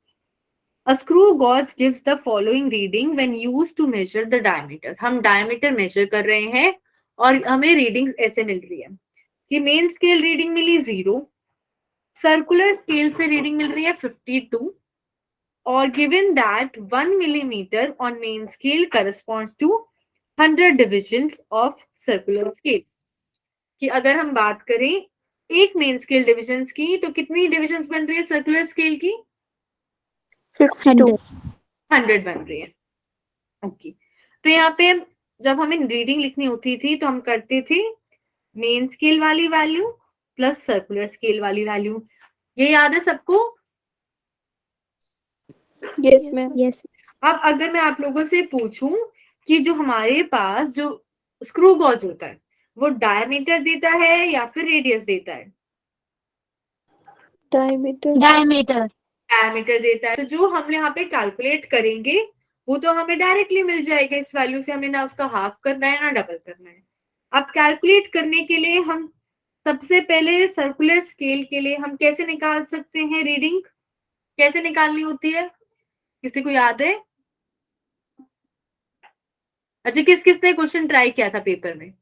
A screw gauge gives the following reading when used to measure the diameter. हम डायमीटर मेजर कर रहे हैं और हमें रीडिंग्स ऐसे मिल रही है कि मेन स्केल रीडिंग मिली 0, सर्कुलर स्केल से रीडिंग मिल रही है 52, और given that 1 millimeter on main scale corresponds to 100 divisions of circular scale। कि अगर हम बात करें एक मेन स्केल डिविजन्स की, तो कितनी डिविजन्स बन रही है सर्कुलर स्केल की? 52. 100 बन रही है। ओके, तो यहाँ पे जब हमें रीडिंग लिखनी होती थी तो हम करते थे मेन स्केल वाली वैल्यू प्लस सर्कुलर स्केल वाली वैल्यू। ये याद है सबको? Yes, ma'am. Yes. अब अगर मैं आप लोगों से पूछूं कि जो हमारे पास जो स्क्रू गॉज होता है वो डायमीटर देता है या फिर रेडियस देता है? Diameter. Diameter. डायमीटर देता है। तो जो हम यहाँ पे कैलकुलेट करेंगे वो तो हमें डायरेक्टली मिल जाएगा इस वैल्यू से, हमें ना उसका हाफ करना है ना डबल करना है। अब कैलकुलेट करने के लिए हम सबसे पहले सर्कुलर स्केल के लिए हम कैसे निकाल सकते हैं रीडिंग, कैसे निकालनी होती है, किसी को याद है? अच्छा, किस किसने क्वेश्चन ट्राई किया था पेपर में?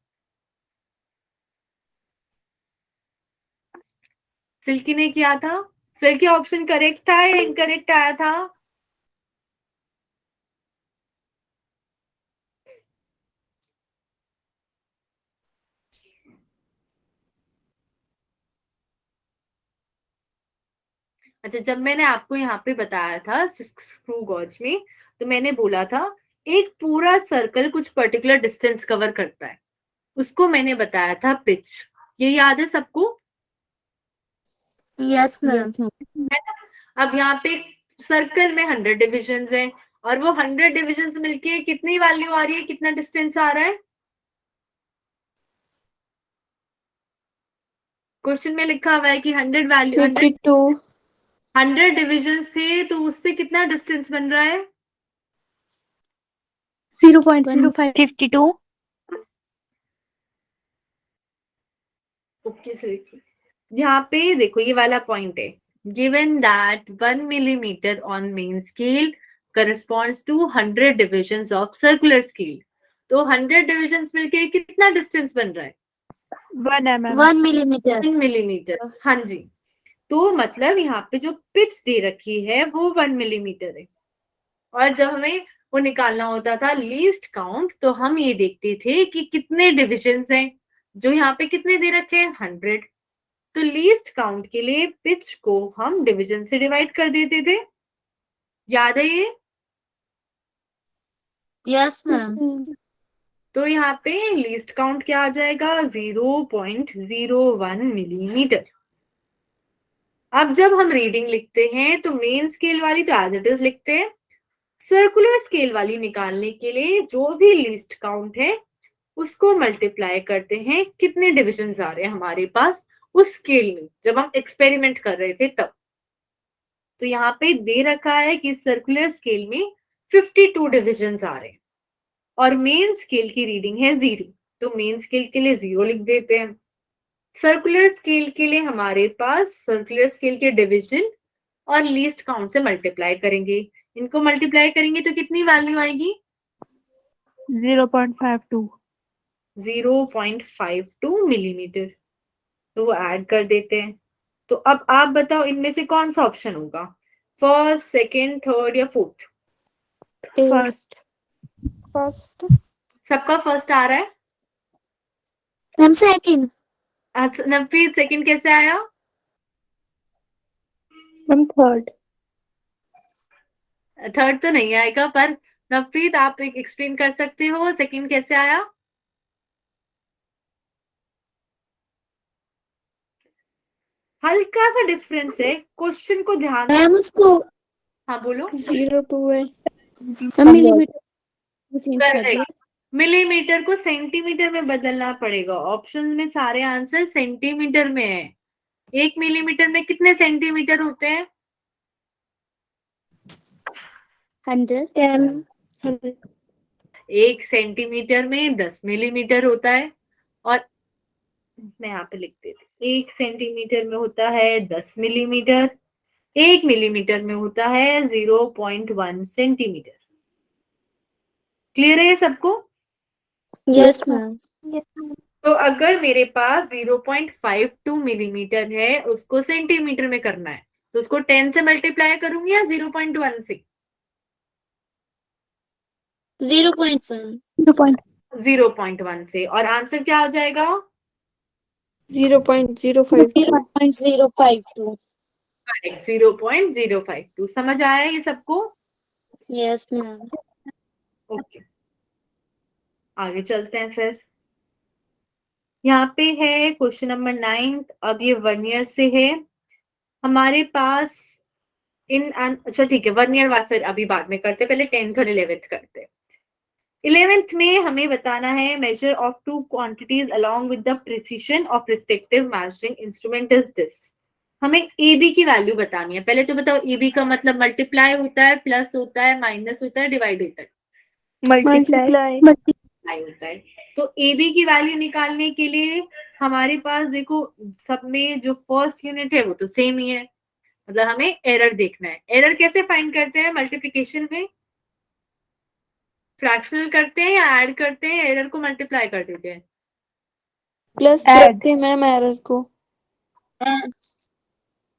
सिल्की ने किया था? सिल्की ऑप्शन करेक्ट था या इनकरेक्ट आया था? अच्छा, जब मैंने आपको यहाँ पे बताया था स्क्रू गॉज में, तो मैंने बोला था एक पूरा सर्कल कुछ पर्टिकुलर डिस्टेंस कवर करता है, उसको मैंने बताया था पिच। ये याद है सबको? Yes, ma'am. है ना? अब यहाँ पे सर्कल में 100 डिविजन्स हैं और वो 100 डिविजन्स मिलके कितनी वैल्यू आ रही है, कितना डिस्टेंस आ रहा है? क्वेश्चन में लिखा हुआ है कि 100 वैल्यू 100 डिविजन्स थे, तो उससे कितना डिस्टेंस बन रहा है? 0.05. 52. ओके सर, यहाँ पे देखो ये वाला पॉइंट है, given that 1 millimetre on main scale corresponds to 100 divisions of circular scale. तो 100 डिविजन्स मिलके कितना डिस्टेंस बन रहा है? 1 mm. 1 millimeter. 1 मिलीमीटर। हाँ जी, तो मतलब यहाँ पे जो पिच दे रखी है वो 1 मिलीमीटर है। और जब हमें वो निकालना होता था लीस्ट काउंट, तो हम ये देखते थे कि कितने डिविजन्स हैं, जो यहाँ पे कितने दे रखे हैं 100। तो लीस्ट काउंट के लिए पिच को हम डिवीजन से डिवाइड कर देते थे, याद है ये? Yes, ma'am. तो यहाँ पे लीस्ट काउंट क्या आ जाएगा? 0.01 मिलीमीटर। अब जब हम रीडिंग लिखते हैं तो मेन स्केल वाली तो एज इट इज लिखते हैं, सर्कुलर स्केल वाली निकालने के लिए जो भी लीस्ट काउंट है उसको मल्टीप्लाई करते हैं कितने डिविजन्स आ रहे हैं हमारे पास उस स्केल में, जब हम एक्सपेरिमेंट कर रहे थे तब। तो यहाँ पे दे रखा है कि सर्कुलर स्केल में 52 डिविजन्स आ रहे हैं और मेन स्केल की रीडिंग है 0, तो मेन स्केल के लिए 0 लिख देते हैं। सर्कुलर स्केल के लिए हमारे पास सर्कुलर स्केल के डिवीजन और लीस्ट काउंट से मल्टीप्लाई करेंगे, इनको मल्टीप्लाई करेंगे तो कितनी वैल्यू आएगी? 0.52. 0.52 मिलीमीटर। तो वो ऐड कर देते हैं। तो अब आप बताओ इनमें से कौन सा ऑप्शन होगा, फर्स्ट, सेकंड, थर्ड या फोर्थ? First. सबका फर्स्ट आ रहा है? Ma'am, second. नवप्रीत सेकंड कैसे आया? Third. थर्ड तो नहीं आएगा, पर नवप्रीत आप एक्सप्लेन कर सकते हो सेकंड कैसे आया? हल्का सा डिफरेंस है, क्वेश्चन को ध्यान से। मैम उसको हाँ बोलो। 0.2 मिलीमीटर चेंज कर दिया। मिलीमीटर को सेंटीमीटर में बदलना पड़ेगा, ऑप्शन में सारे आंसर सेंटीमीटर में है। 1 मिलीमीटर में कितने सेंटीमीटर होते हैं? 10. 1 सेंटीमीटर में 10 मिलीमीटर होता है, और मैं यहाँ पे लिख देती हूँ, 1 सेंटीमीटर में होता है 10 मिलीमीटर, 1 मिलीमीटर में होता है 0.1 सेंटीमीटर। क्लियर है ये सबको? Yes, ma'am. तो अगर मेरे पास 0.52 मिलीमीटर है, उसको सेंटीमीटर में करना है, तो उसको 10 से मल्टीप्लाई करूंगी या 0.1 से? 0.1. 0.1 से। और आंसर क्या हो जाएगा? 0.052 0.052. 0.052। समझ आया ये सबको? Yes, ma'am. ओके, आगे चलते हैं फिर। यहाँ पे है क्वेश्चन नंबर 9। अब ये वर्नियर से है हमारे पास अच्छा ठीक है, वर्नियर फिर अभी बाद में करते, पहले 10th और 11th करते। 11th में हमें बताना है measure of two quantities along with the precision of respective measuring instrument is this. हमें ए बी की वैल्यू बतानी है। पहले तो बताओ ए बी का मतलब मल्टीप्लाई होता है, प्लस होता है, माइनस होता है, डिवाइड होता है? मल्टीप्लाई। मल्टीप्लाई होता है। तो ए बी की वैल्यू निकालने के लिए हमारे पास देखो सब में जो फर्स्ट यूनिट है वो तो सेम ही है, मतलब हमें एरर देखना है। एरर कैसे फाइंड करते हैं मल्टीप्लिकेशन में? फ्रैक्शनल करते हैं या ऐड करते हैं, एरर को मल्टीप्लाई कर देते हैं? Plus Add. करते हैं मैम एरर को।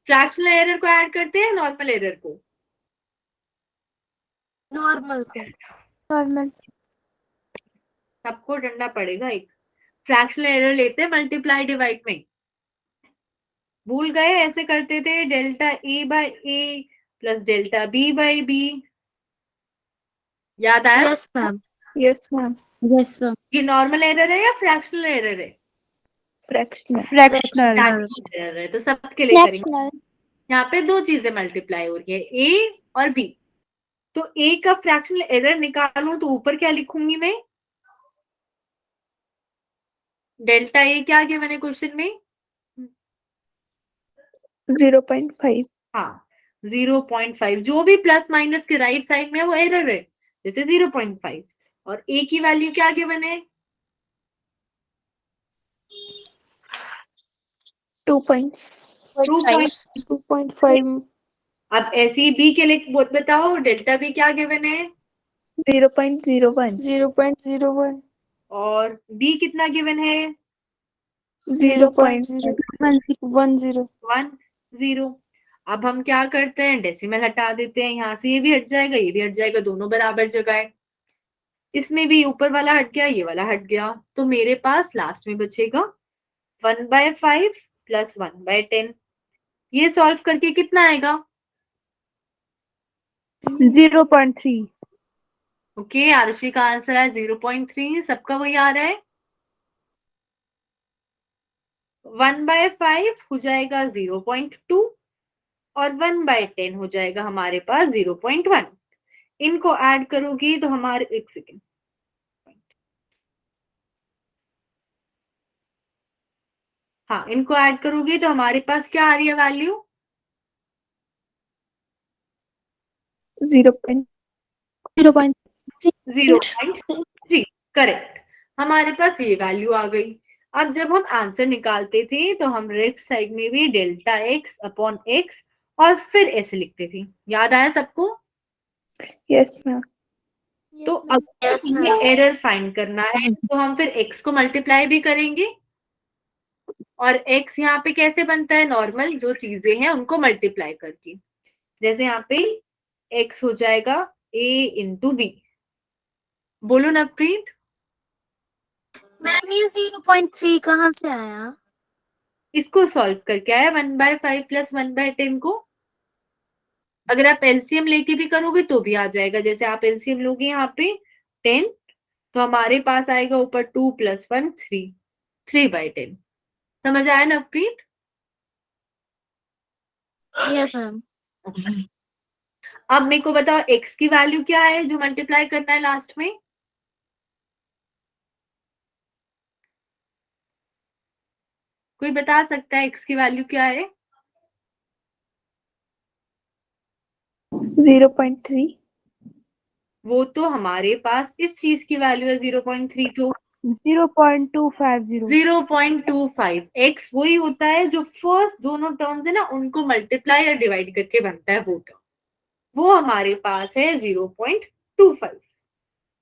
फ्रैक्शनल एरर को ऐड करते हैं नॉर्मल एरर को? नॉर्मल को। Normal. सबको डंडा पड़ेगा एक। फ्रैक्शनल एरर लेते हैं मल्टीप्लाई डिवाइड में। भूल गए? ऐसे करते थे delta A by A plus delta B by B. याद आया? Yes ma'am. Yes ma'am. Yes ma'am. ये नॉर्मल एरर है या फ्रैक्शनल एरर है? फ्रैक्शनल। Fractional. फ्रैक्शनल एरर है, तो सबके लिए करेंगे। फ्रैक्शनल। यहाँ पे दो चीजें मल्टीप्लाई हो रही है, ए और बी। तो ए का फ्रैक्शनल एरर निकालूं तो ऊपर क्या लिखूंगी मैं? डेल्टा ए क्या गिवन है क्वेश्चन में? 0.5। हाँ 0.5। जो भी प्लस माइनस के राइट साइड में है वो एरर है, जैसे 0.5। और ए की वैल्यू क्या गिवन है? 2.5। अब ऐसे ही बी के लिए बताओ, डेल्टा बी क्या गिवन है? 0.01। 0.01। और बी कितना गिवन है? 0.10। 10। अब हम क्या करते हैं, डेसिमल हटा देते हैं, यहाँ से ये भी हट जाएगा, ये भी हट जाएगा, दोनों बराबर जगह है। इसमें भी ऊपर वाला हट गया, ये वाला हट गया, तो मेरे पास लास्ट में बचेगा 1/5 प्लस 1/10। ये सॉल्व करके कितना आएगा? 0.3. ओके, आरुषि का आंसर है 0.3। सबका वही आ रहा है। 1/5 हो जाएगा 0.2 और 1/10 हो जाएगा हमारे पास 0.1। इनको ऐड करोगी तो हमारे, एक सेकेंड, हाँ इनको ऐड करोगी तो हमारे पास क्या आ रही है वैल्यू? 0.3। करेक्ट, हमारे पास ये वैल्यू आ गई। अब जब हम आंसर निकालते थे तो हम लेफ्ट साइड में भी डेल्टा एक्स अपॉन एक्स और फिर ऐसे लिखते थे। याद आया सबको? Yes ma'am. तो अगर हमें एरर फाइंड करना है तो हम फिर x को मल्टीप्लाई भी करेंगे, और x यहाँ पे कैसे बनता है? नॉर्मल जो चीजें हैं उनको मल्टीप्लाई करके। जैसे यहाँ पे x हो जाएगा a इंटू बी। बोलो नवप्रीत। मैम ये 0.3 कहाँ से आया? इसको सॉल्व करके आया 1/5 प्लस 1/10 को। अगर आप एलसीएम लेके भी करोगे तो भी आ जाएगा। जैसे आप एलसीएम लोगे यहाँ पे 10, तो हमारे पास आएगा ऊपर 2 + 1 3, 3/10। समझ आया नवप्रीत? Yes ma'am. अब मेरे को बताओ x की वैल्यू क्या है जो मल्टीप्लाई करना है लास्ट में? कोई बता सकता है x की वैल्यू क्या है? 0.3। वो तो हमारे पास इस चीज की वैल्यू है 0.3, तो 0.250. 0.25। x वही होता है जो फर्स्ट दोनों टर्म्स है ना उनको मल्टीप्लाई या डिवाइड करके बनता है, वो टर्म वो हमारे पास है 0.25।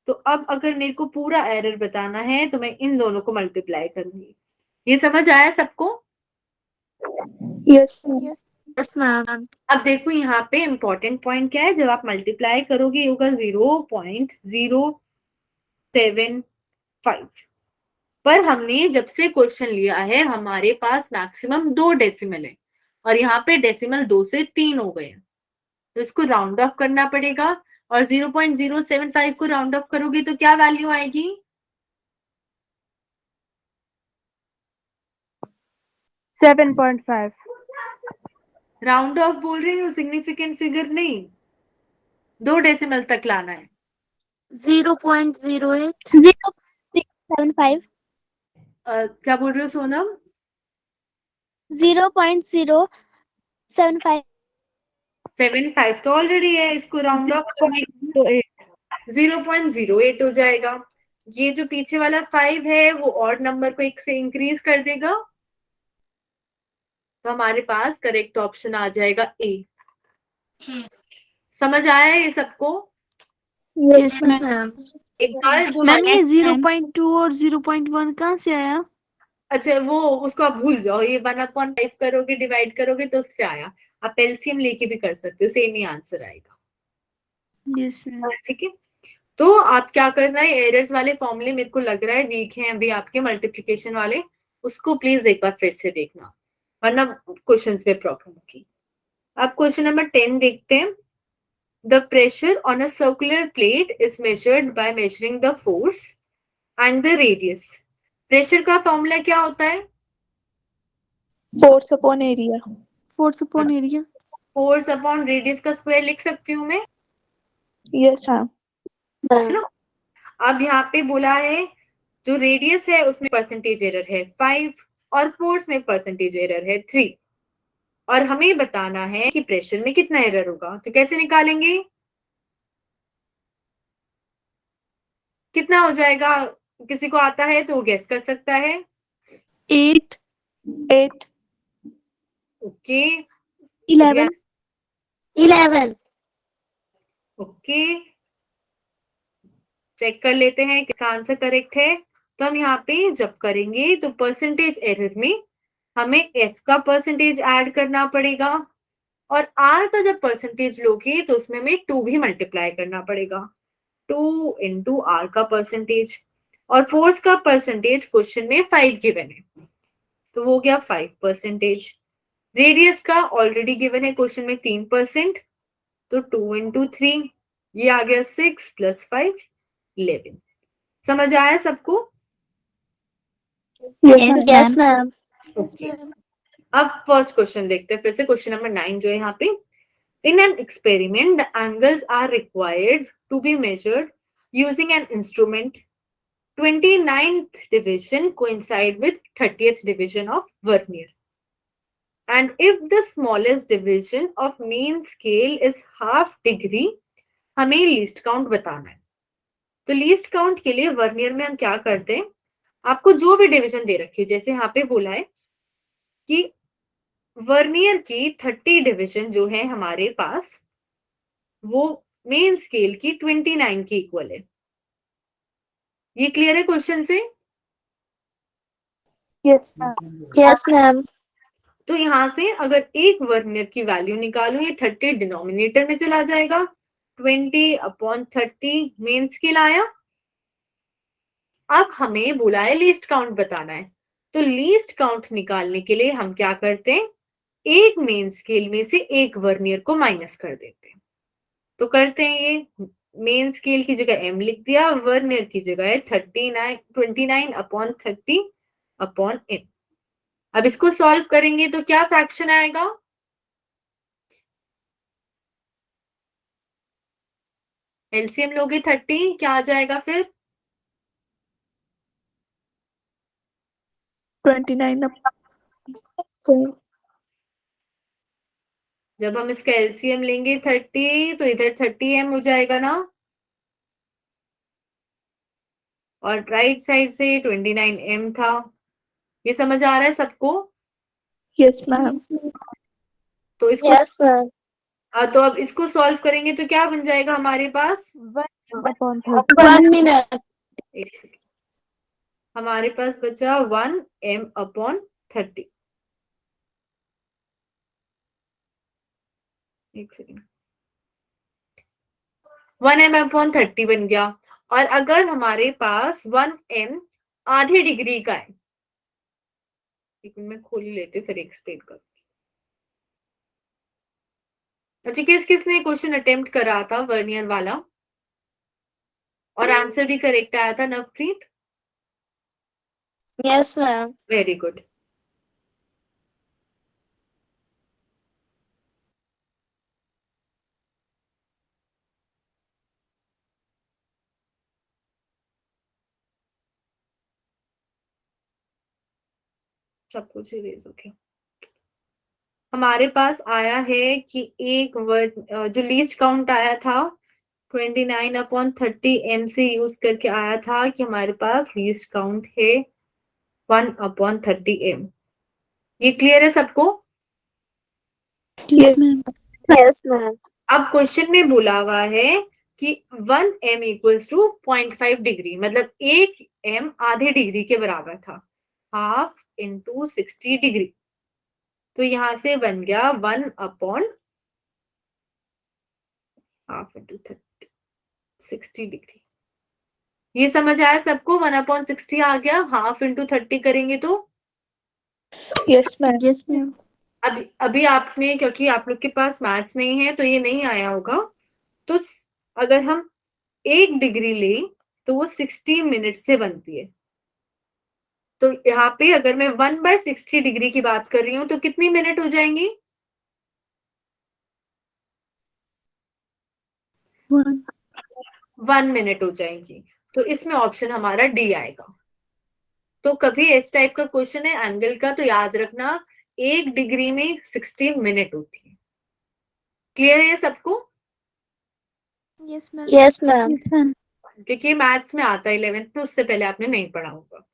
तो अब अगर मेरे को पूरा एरर बताना है तो मैं इन दोनों को मल्टीप्लाई करूंगी। ये समझ आया सबको? Yes ma'am. Yes ma'am. अब देखो यहाँ पे इंपॉर्टेंट पॉइंट क्या है, जब आप मल्टीप्लाई करोगे होगा 0.075। पर हमने जब से क्वेश्चन लिया है हमारे पास मैक्सिमम 2 डेसिमल है, और यहाँ पे डेसिमल 2 से 3 हो गए हैं, तो इसको राउंड ऑफ करना पड़ेगा। और 0.075 को राउंड ऑफ करोगे तो क्या वैल्यू आएगी? 7.5. राउंड ऑफ बोल रही हूँ, सिग्निफिकेंट फिगर नहीं, 2 डेसिमल तक लाना है। 0.08. 0.075. क्या बोल रहे हो सोनम? 0.075. 75 तो ऑलरेडी है, इसको राउंड ऑफ करने 0.08. 0.08 हो जाएगा। ये जो पीछे वाला 5 है वो ऑड नंबर को 1 से इंक्रीज कर देगा, तो हमारे पास करेक्ट ऑप्शन आ जाएगा ए। समझ आया ये सबको? Yes ma'am. मैम। एक बार मैम ये Yes, ma'am. 0.2 और 0.1 कहाँ से आया? अच्छा वो उसको आप भूल जाओ, ये 1/5 करोगे डिवाइड करोगे तो उससे आया। आप एलसीएम लेके भी कर सकते हो, सेम ही आंसर आएगा। Yes ma'am. ठीक है, तो आप क्या करना है, एरर्स वाले फॉर्मूले मेरे को लग रहा है वीक हैं अभी आपके, मल्टीप्लिकेशन वाले, उसको प्लीज एक बार फिर से देखना, वरना क्वेश्चंस में प्रॉब्लम होगी। अब क्वेश्चन नंबर 10 देखते हैं। The pressure on a circular plate is measured by measuring the force and the radius. Pressure का फॉर्मूला क्या होता है? Force upon area. Force upon area. Force upon radius का स्क्वायर लिख सकती हूँ मैं, यस मैम। है ना। अब यहाँ पे बोला है जो रेडियस है उसमें परसेंटेज एरर है 5 और फोर्स में परसेंटेज एरर है 3, और हमें बताना है कि प्रेशर में कितना एरर होगा। तो कैसे निकालेंगे, कितना हो जाएगा? किसी को आता है तो वो गेस कर सकता है। 8। ओके 11. 11. ओके, चेक कर लेते हैं किसका आंसर करेक्ट है। तो हम यहाँ पे जब करेंगे तो परसेंटेज एरर में हमें एफ का परसेंटेज ऐड करना पड़ेगा, और आर का जब परसेंटेज लोगे तो उसमें हमें 2 भी मल्टीप्लाई करना पड़ेगा, 2 इंटू आर का परसेंटेज, और फोर्स का परसेंटेज क्वेश्चन में 5 गिवन है, तो वो गया 5%। रेडियस का ऑलरेडी गिवन है क्वेश्चन में 3%, तो 2 इंटू 3, ये आ गया 6 प्लस 5 11। समझ आया सबको? Yes, ma'am. ओके, अब फर्स्ट क्वेश्चन देखते हैं फिर से, क्वेश्चन नंबर 9 जो है यहाँ पे। In an experiment the angles are required to be measured using an instrument 29th division coincide with 30th division of vernier, and if the smallest division of mean scale is half degree, हमें लीस्ट काउंट बताना है। तो लीस्ट काउंट के लिए वर्नियर में हम क्या करते हैं, आपको जो भी डिवीजन दे रखी है, जैसे यहाँ पे बोला है कि वर्नियर की 30 डिवीजन जो है हमारे पास वो मेन स्केल की 29 की इक्वल है। ये क्लियर है क्वेश्चन से? Yes Yes, ma'am. तो यहां से अगर एक वर्नियर की वैल्यू निकालू, ये 30 डिनोमिनेटर में चला जाएगा, 20/30 मेन स्केल आया। अब हमें बोला है लीस्ट काउंट बताना है, तो लीस्ट काउंट निकालने के लिए हम क्या करते हैं, एक मेन स्केल में से एक वर्नियर को माइनस कर देते हैं। तो करते हैं ये, मेन स्केल की जगह m लिख दिया, वर्नियर की जगह है 29/30/m। अब इसको सॉल्व करेंगे तो क्या फ्रैक्शन आएगा, एलसीएम लोगे 30, क्या आ जाएगा फिर? 29 जब हम इसका एलसीएम लेंगे 30 तो इधर 30m हो जाएगा ना, और राइट साइड से 29m था। ये समझ आ रहा है सबको? Yes ma'am. तो इसको Yes, ma'am. तो अब इसको सॉल्व करेंगे तो क्या बन जाएगा हमारे पास, 1/30. 1 minute. एक सेकेंड, हमारे पास बचा 1m/30। एक सेकेंड, 1m/30 बन गया। और अगर हमारे पास 1m आधे डिग्री का है, एक मिनट में खोल लेते फिर एक्सप्लेन कर। अच्छा, किस किसने क्वेश्चन अटेम्प्ट करा था वर्नियर वाला, और आंसर भी करेक्ट आया था? Navpreet, Yes, ma'am. Very good. सब कुछ इरेज हो गया। हमारे पास आया है कि एक वर्ड जो लीस्ट काउंट आया था 29/30 m से यूज करके आया था कि हमारे पास लीस्ट काउंट है 1/30 m। ये क्लियर है सबको? Yes, ma'am. Yes, ma'am. अब क्वेश्चन में बोला हुआ है कि 1 m इक्वल्स टू 0.5 डिग्री, मतलब 1 m आधे डिग्री के बराबर था, हाफ इंटू 60 डिग्री। तो यहां से बन गया 1/हाफ इंटू 60 डिग्री। ये समझ आया सबको? 1/60 आ गया, हाफ इंटू 30 करेंगे तो Yes, ma'am. Yes, ma'am. अभी आपने, क्योंकि आप लोग के पास मैथ्स नहीं है तो ये नहीं आया होगा, तो अगर हम 1 डिग्री ले तो वो 60 मिनट से बनती है। तो यहाँ पे अगर मैं 1/60 डिग्री की बात कर रही हूँ तो कितनी मिनट हो जाएंगी? 1. 1 मिनट हो जाएंगी। तो इसमें ऑप्शन हमारा डी आएगा। तो कभी इस टाइप का क्वेश्चन है एंगल का तो याद रखना 1 डिग्री में 60 मिनट होती है। क्लियर है सबको? Yes, ma'am. Yes, ma'am. Yes, ma'am. क्योंकि मैथ्स में आता है 11th में, उससे पहले आपने नहीं पढ़ा होगा।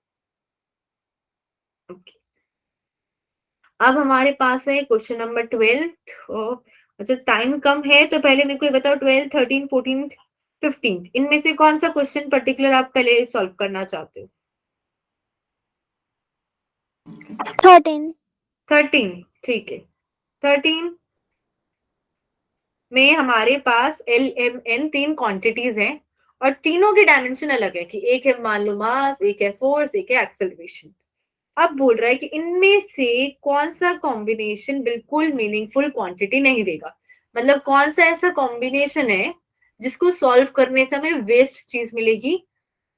ओके, अब हमारे पास है क्वेश्चन नंबर 12। अच्छा, टाइम कम है तो पहले मेरे को ये बताओ 12, 13, 14, 15 इनमें से कौन सा क्वेश्चन पर्टिकुलर आप पहले सॉल्व करना चाहते हो? 13. 13, ठीक है। 13 में हमारे पास एल एम एन 3 क्वांटिटीज हैं और तीनों के डायमेंशन अलग है, कि एक है मान लो मास, एक है फोर्स, एक है एक्सेलरेशन। अब बोल रहा है कि इनमें से कौन सा कॉम्बिनेशन बिल्कुल मीनिंगफुल क्वांटिटी नहीं देगा, मतलब कौन सा ऐसा कॉम्बिनेशन है जिसको सॉल्व करने से हमें वेस्ट चीज मिलेगी।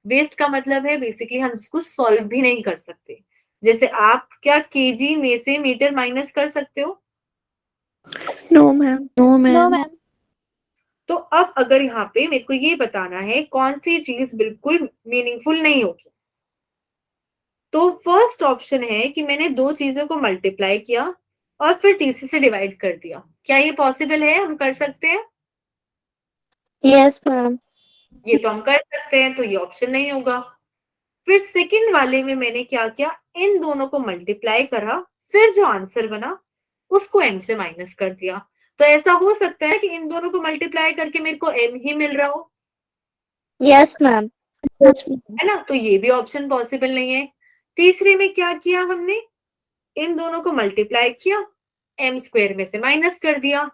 वेस्ट का मतलब है बेसिकली हम इसको सॉल्व भी नहीं कर सकते। जैसे आप क्या केजी में से मीटर माइनस कर सकते हो? No, ma'am. No, No, ma'am. ma'am. तो अब अगर यहाँ पे मेरे को ये बताना है कौन सी चीज बिल्कुल मीनिंगफुल नहीं होगी, तो फर्स्ट ऑप्शन है कि मैंने दो चीजों को मल्टीप्लाई किया और फिर तीसरे से डिवाइड कर दिया। क्या ये पॉसिबल है? हम कर सकते हैं? Yes, ma'am. ये तो हम कर सकते हैं, तो ये ऑप्शन नहीं होगा। फिर सेकंड वाले में मैंने क्या किया, इन दोनों को मल्टीप्लाई करा, फिर जो आंसर बना उसको एम से माइनस कर दिया। तो ऐसा हो सकता है कि इन दोनों को मल्टीप्लाई करके मेरे को एम ही मिल रहा हो, Yes, ma'am. Yes, ma'am. है ना? तो ये भी ऑप्शन पॉसिबल नहीं है। तीसरे में क्या किया हमने, इन दोनों को मल्टीप्लाई किया, एम स्क्वायर में से माइनस कर दिया।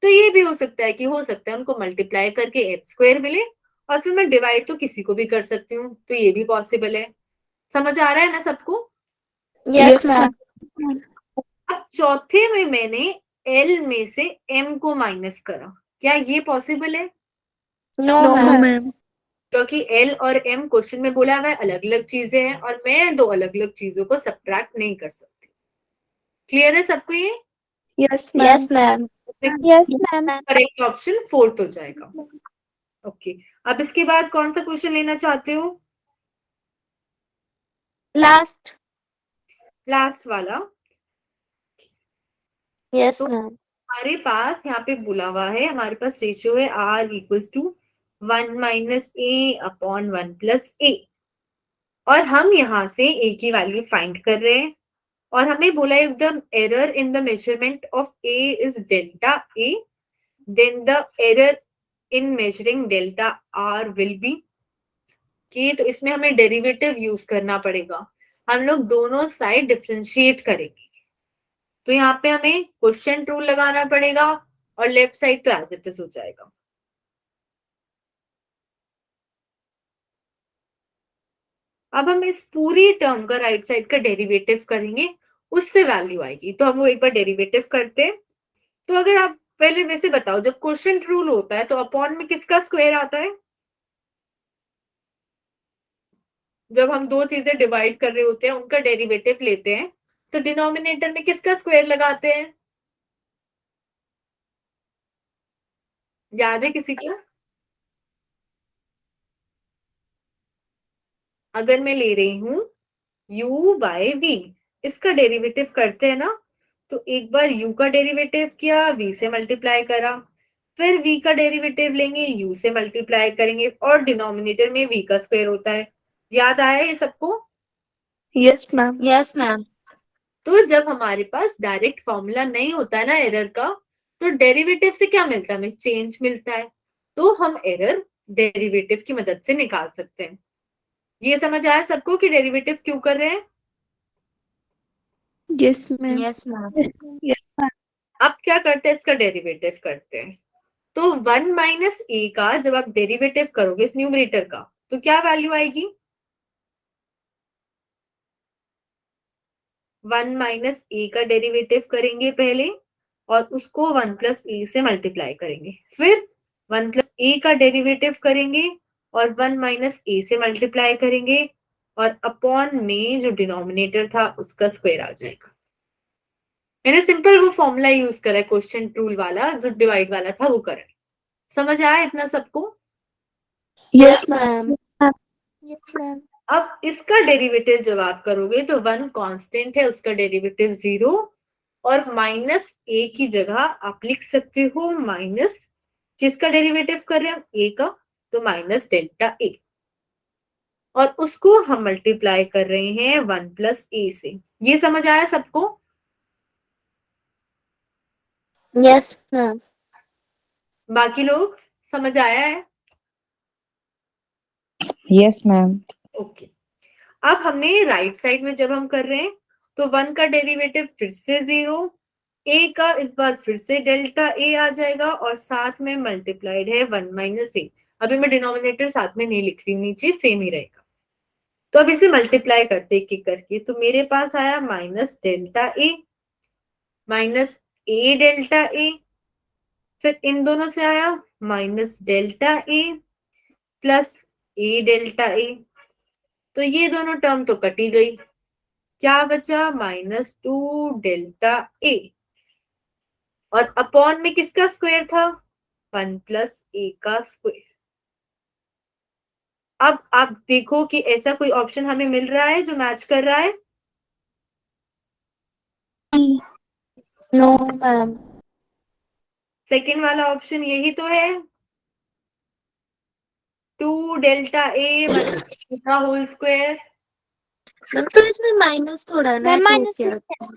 तो ये भी हो सकता है कि हो सकता है उनको मल्टीप्लाई करके एम स्क्वायर मिले और फिर मैं डिवाइड तो किसी को भी कर सकती हूँ, तो ये भी पॉसिबल है। समझ आ रहा है ना सबको? Yes, ma'am. अब चौथे में मैंने एल में से एम को माइनस करा, क्या ये पॉसिबल है? No, No, ma'am. ma'am. क्योंकि एल और एम क्वेश्चन में बोला हुआ है अलग अलग चीजें हैं और मैं दो अलग अलग चीजों को सब्ट्रैक्ट नहीं कर सकती। क्लियर है सबको ये? Yes, ma'am. Yes, ma'am. Yes, ma'am. Correct option fourth हो जाएगा। ओके, अब इसके बाद कौन सा क्वेश्चन लेना चाहते हो? Last. लास्ट वाला। Yes, तो ma'am. हमारे पास यहाँ पे बोला हुआ है, हमारे पास रेशियो है R equals to 1 minus A upon 1 plus A, और हम यहाँ से ए की वैल्यू फाइंड कर रहे हैं और हमें बोला है the error in the measurement of A is delta A, then the error in measuring delta R will be. कि तो इसमें हमें डेरिवेटिव यूज करना पड़ेगा, हम लोग दोनों साइड डिफरेंशिएट करेंगे। तो यहाँ पे हमें क्वेश्चन रूल लगाना पड़ेगा और लेफ्ट साइड तो एज इट इज हो जाएगा। अब हम इस पूरी टर्म का राइट साइड का डेरिवेटिव करेंगे, उससे वैल्यू आएगी। तो हम वो एक बार डेरिवेटिव करते हैं। तो अगर आप पहले वैसे बताओ, जब क्वेश्चन रूल होता है तो अपॉन में किसका स्क्वायर आता है? जब हम दो चीजें डिवाइड कर रहे होते हैं उनका डेरिवेटिव लेते हैं तो डिनोमिनेटर में किसका स्क्वायर लगाते हैं? याद है किसी को? अगर मैं ले रही हूं u बाय v, इसका डेरिवेटिव करते हैं ना, तो एक बार u का डेरिवेटिव किया, v से मल्टीप्लाई करा, फिर v का डेरिवेटिव लेंगे, u से मल्टीप्लाई करेंगे और डिनोमिनेटर में v का स्क्वायर होता है। याद आया ये सबको? Yes, ma'am. Yes, ma'am. तो जब हमारे पास डायरेक्ट फॉर्मूला नहीं होता है ना एरर का, तो डेरिवेटिव से क्या मिलता है? हमें चेंज मिलता है, तो हम एरर डेरिवेटिव की मदद से निकाल सकते हैं। ये समझ आया सबको कि डेरिवेटिव क्यों कर रहे हैं? Yes, ma'am. Yes, ma'am. Yes, ma'am. अब क्या करते हैं? इसका डेरिवेटिव करते हैं। तो 1 माइनस ए का जब आप डेरिवेटिव करोगे इस न्यूमरेटर का, तो क्या वैल्यू आएगी? 1 माइनस ए का डेरिवेटिव करेंगे पहले और उसको 1 प्लस ए से मल्टीप्लाई करेंगे, फिर 1 प्लस ए का डेरिवेटिव करेंगे और 1 माइनस ए से मल्टीप्लाई करेंगे और अपॉन में जो डिनोमिनेटर था उसका स्क्वायर आ जाएगा। मैंने सिंपल वो फॉर्मूला यूज करा है, क्वेश्चन रूल वाला, जो डिवाइड वाला था वो करा है। समझ आया इतना सबको? Yes, ma'am. Yes, ma'am. अब इसका डेरिवेटिव जब आप करोगे तो 1 कांस्टेंट है, उसका डेरिवेटिव 0 और माइनस ए की जगह आप लिख सकते हो माइनस, जिसका डेरिवेटिव कर रहे हैं हम ए का, तो माइनस डेल्टा ए, और उसको हम मल्टीप्लाई कर रहे हैं 1 प्लस ए से। ये समझ आया सबको? Yes, ma'am. बाकी लोग समझ आया है? Yes, ma'am. ओके। अब हमने राइट साइड में जब हम कर रहे हैं तो 1 का डेरिवेटिव फिर से 0, ए का इस बार फिर से डेल्टा ए आ जाएगा और साथ में मल्टीप्लाइड है 1 माइनस ए। अभी मैं डिनोमिनेटर साथ में नहीं लिख रही हूँ, नीचे सेम ही रहेगा। तो अब इसे मल्टीप्लाई करते एक एक करके, तो मेरे पास आया minus delta A minus A delta A, फिर इन दोनों से आया minus delta A plus A delta A, तो ये दोनों टर्म तो कटी गई, क्या बचा? माइनस 2 डेल्टा ए, और अपॉन में किसका स्क्वायर था? 1 प्लस ए का स्क्वायर। अब आप देखो कि ऐसा कोई ऑप्शन हमें मिल रहा है जो मैच कर रहा है? No, ma'am. सेकेंड वाला ऑप्शन यही तो है, 2 डेल्टा ए का होल स्क्वायर। मैम तो इसमें माइनस थोड़ा ना, Ma'am, तो minus क्या?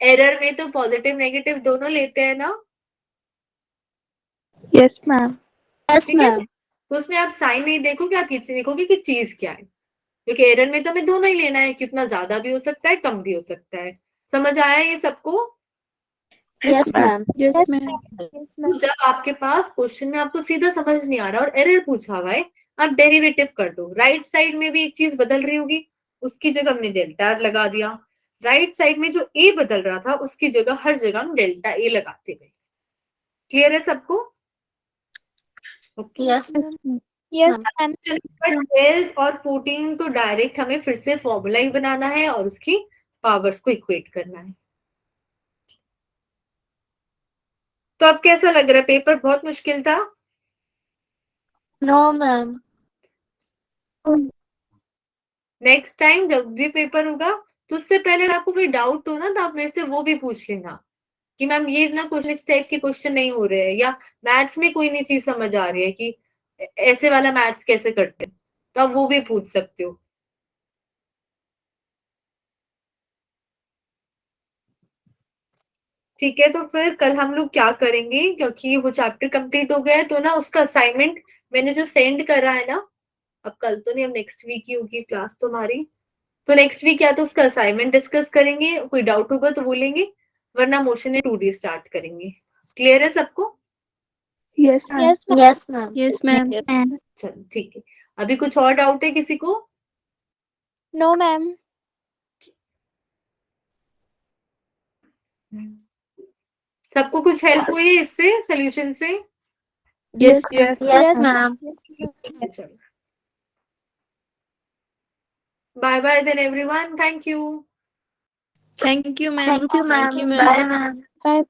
एरर में तो पॉजिटिव नेगेटिव दोनों लेते हैं ना? Yes, ma'am. Yes, ठीक है, ma'am. तो उसमें आप साइन नहीं देखोगे, आप ये देखोगे कि चीज क्या है, क्योंकि एरर में तो हमें दोनों ही लेना है, कितना ज्यादा भी हो सकता है कम भी हो सकता है। समझ आया ये सबको? Yes, ma'am. Yes, ma'am. Yes, तो ma'am. जब आपके पास क्वेश्चन में आपको सीधा समझ नहीं आ रहा और एरर पूछा हुआ है, आप डेरिवेटिव कर दो। राइट साइड में भी एक चीज बदल रही होगी, उसकी जगह हमने डेल्टा लगा दिया। राइट साइड में जो ए बदल रहा था उसकी जगह हर जगह हम डेल्टा ए लगाते गए। क्लियर है सबको? ओके। Yes. Yes, ma'am. 12 और 14 तो डायरेक्ट हमें फिर से फॉर्मूला ही बनाना है और उसकी पावर्स को इक्वेट करना है। तो अब कैसा लग रहा है? पेपर बहुत मुश्किल था? No, ma'am. नेक्स्ट टाइम जब भी पेपर होगा तो उससे पहले अगर आपको कोई डाउट हो ना, तो आप मेरे से वो भी पूछ लेना कि मैम ये ना क्वेश्चन, इस टाइप के क्वेश्चन नहीं हो रहे हैं, या मैथ्स में कोई नहीं चीज समझ आ रही है कि ऐसे वाला मैथ्स कैसे करते हैं, तो आप वो भी पूछ सकते हो। ठीक है, तो फिर कल हम लोग क्या करेंगे, क्योंकि वो चैप्टर कंप्लीट हो गया है, तो ना उसका असाइनमेंट मैंने जो सेंड करा है ना, अब कल तो नहीं, अब नेक्स्ट वीक ही होगी क्लास तुम्हारी, तो नेक्स्ट वीक या तो उसका असाइनमेंट डिस्कस करेंगे, कोई डाउट होगा तो बोलेंगे, वरना मोशन ने 2D स्टार्ट करेंगे। क्लियर है सबको? Yes, ma'am. Yes, ma'am. Yes, ma'am. Yes, ma'am. चलो ठीक है। अभी कुछ और डाउट है किसी को? No, ma'am. सबको कुछ हेल्प हुई है इससे, सोल्यूशन से? Yes, yes. Yes, ma'am. चलो, bye bye then everyone, thank you. Thank you, ma'am. Thank you, ma'am. Thank you, ma'am. Bye, ma'am. Bye.